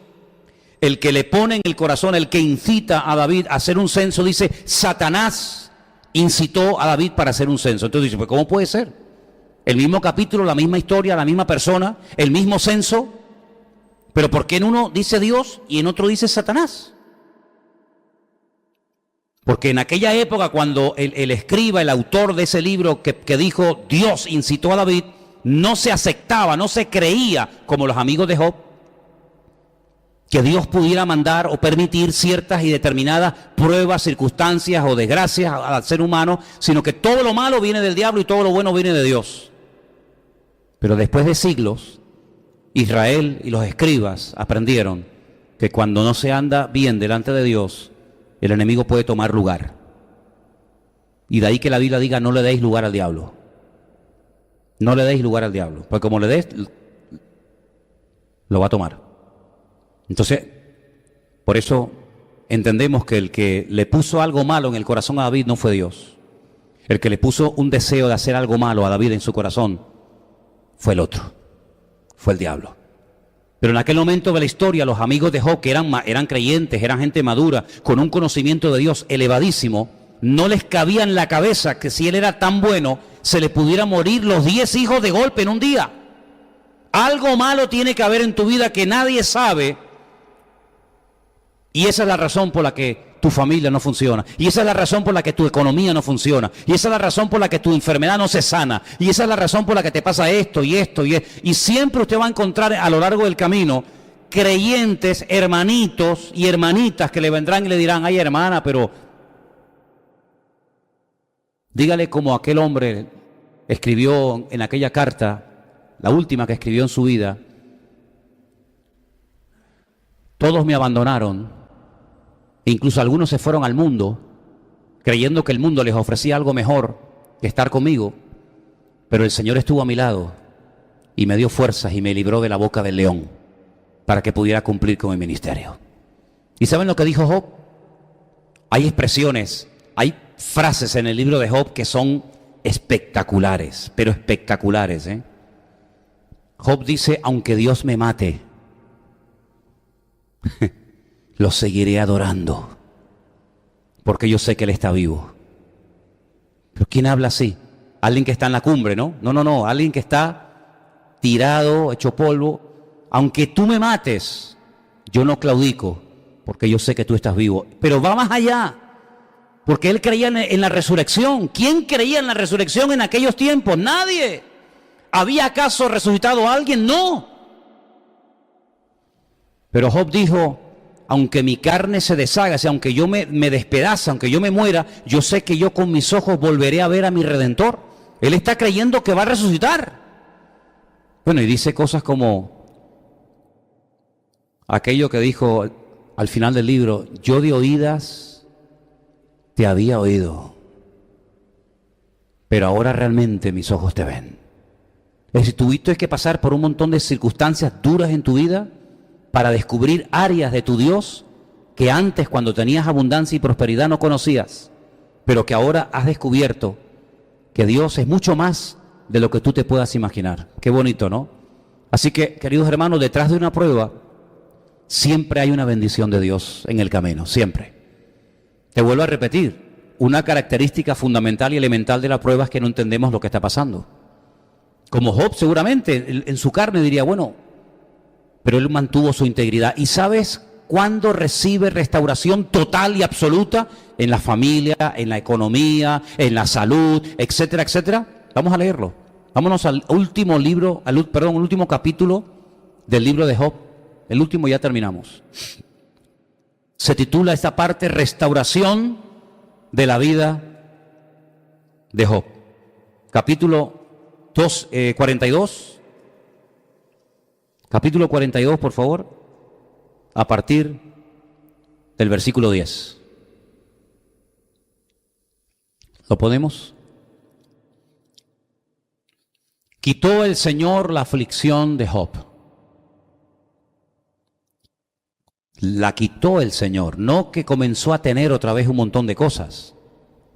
el que le pone en el corazón, el que incita a David a hacer un censo, dice, Satanás incitó a David para hacer un censo. Entonces dice, pues ¿cómo puede ser? El mismo capítulo, la misma historia, la misma persona, el mismo censo, pero ¿por qué en uno dice Dios y en otro dice Satanás? Porque en aquella época cuando el escriba, el autor de ese libro que dijo Dios incitó a David, no se aceptaba, no se creía, como los amigos de Job, que Dios pudiera mandar o permitir ciertas y determinadas pruebas, circunstancias o desgracias al ser humano, sino que todo lo malo viene del diablo y todo lo bueno viene de Dios. Pero después de siglos, Israel y los escribas aprendieron que cuando no se anda bien delante de Dios, el enemigo puede tomar lugar. Y de ahí que la Biblia diga, no le deis lugar al diablo. No le deis lugar al diablo, porque como le des, lo va a tomar. Entonces, por eso entendemos que el que le puso algo malo en el corazón a David no fue Dios. El que le puso un deseo de hacer algo malo a David en su corazón fue el otro, fue el diablo. Pero en aquel momento de la historia, los amigos de Job, que eran creyentes, eran gente madura, con un conocimiento de Dios elevadísimo, no les cabía en la cabeza que si él era tan bueno, se le pudiera morir los 10 hijos de golpe en un día. Algo malo tiene que haber en tu vida que nadie sabe, y esa es la razón por la que tu familia no funciona, y esa es la razón por la que tu economía no funciona, y esa es la razón por la que tu enfermedad no se sana, y esa es la razón por la que te pasa esto y esto y esto. Y siempre usted va a encontrar a lo largo del camino creyentes, hermanitos y hermanitas que le vendrán y le dirán, ay hermana, pero dígale como aquel hombre escribió en aquella carta, la última que escribió en su vida, todos me abandonaron. Incluso algunos se fueron al mundo, creyendo que el mundo les ofrecía algo mejor que estar conmigo, pero el Señor estuvo a mi lado y me dio fuerzas y me libró de la boca del león para que pudiera cumplir con mi ministerio. ¿Y saben lo que dijo Job? Hay expresiones, hay frases en el libro de Job que son espectaculares, pero espectaculares, ¿eh? Job dice, aunque Dios me mate, lo seguiré adorando, porque yo sé que Él está vivo. ¿Pero quién habla así? Alguien que está en la cumbre, ¿no? No, alguien que está tirado, hecho polvo. Aunque tú me mates, yo no claudico, porque yo sé que tú estás vivo. Pero va más allá. Porque él creía en la resurrección. ¿Quién creía en la resurrección en aquellos tiempos? Nadie. ¿Había acaso resucitado a alguien? No. Pero Job dijo, aunque mi carne se deshaga, aunque yo me despedace, aunque yo me muera, yo sé que yo con mis ojos volveré a ver a mi Redentor. Él está creyendo que va a resucitar. Bueno, y dice cosas como aquello que dijo al final del libro, yo de oídas te había oído, pero ahora realmente mis ojos te ven. Es decir, tuviste que pasar por un montón de circunstancias duras en tu vida para descubrir áreas de tu Dios que antes, cuando tenías abundancia y prosperidad, no conocías, pero que ahora has descubierto que Dios es mucho más de lo que tú te puedas imaginar. Qué bonito, ¿no? Así que, queridos hermanos, detrás de una prueba siempre hay una bendición de Dios en el camino, siempre. Te vuelvo a repetir, una característica fundamental y elemental de la prueba es que no entendemos lo que está pasando. Como Job seguramente en su carne diría, bueno, pero él mantuvo su integridad. ¿Y sabes cuándo recibe restauración total y absoluta? En la familia, en la economía, en la salud, etcétera, etcétera. Vamos a leerlo. Vámonos al último libro, al último capítulo del libro de Job. El último, ya terminamos. Se titula esta parte Restauración de la vida de Job. Capítulo 42. Capítulo 42, por favor, a partir del versículo 10. ¿Lo ponemos? Quitó el Señor la aflicción de Job. La quitó el Señor, no que comenzó a tener otra vez un montón de cosas.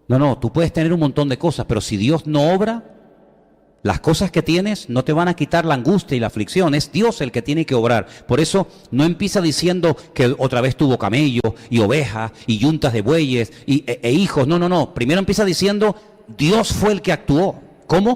No, tú puedes tener un montón de cosas, pero si Dios no obra, las cosas que tienes no te van a quitar la angustia y la aflicción. Es Dios el que tiene que obrar. Por eso no empieza diciendo que otra vez tuvo camello y ovejas y yuntas de bueyes e hijos. No. Primero empieza diciendo, Dios fue el que actuó. ¿Cómo?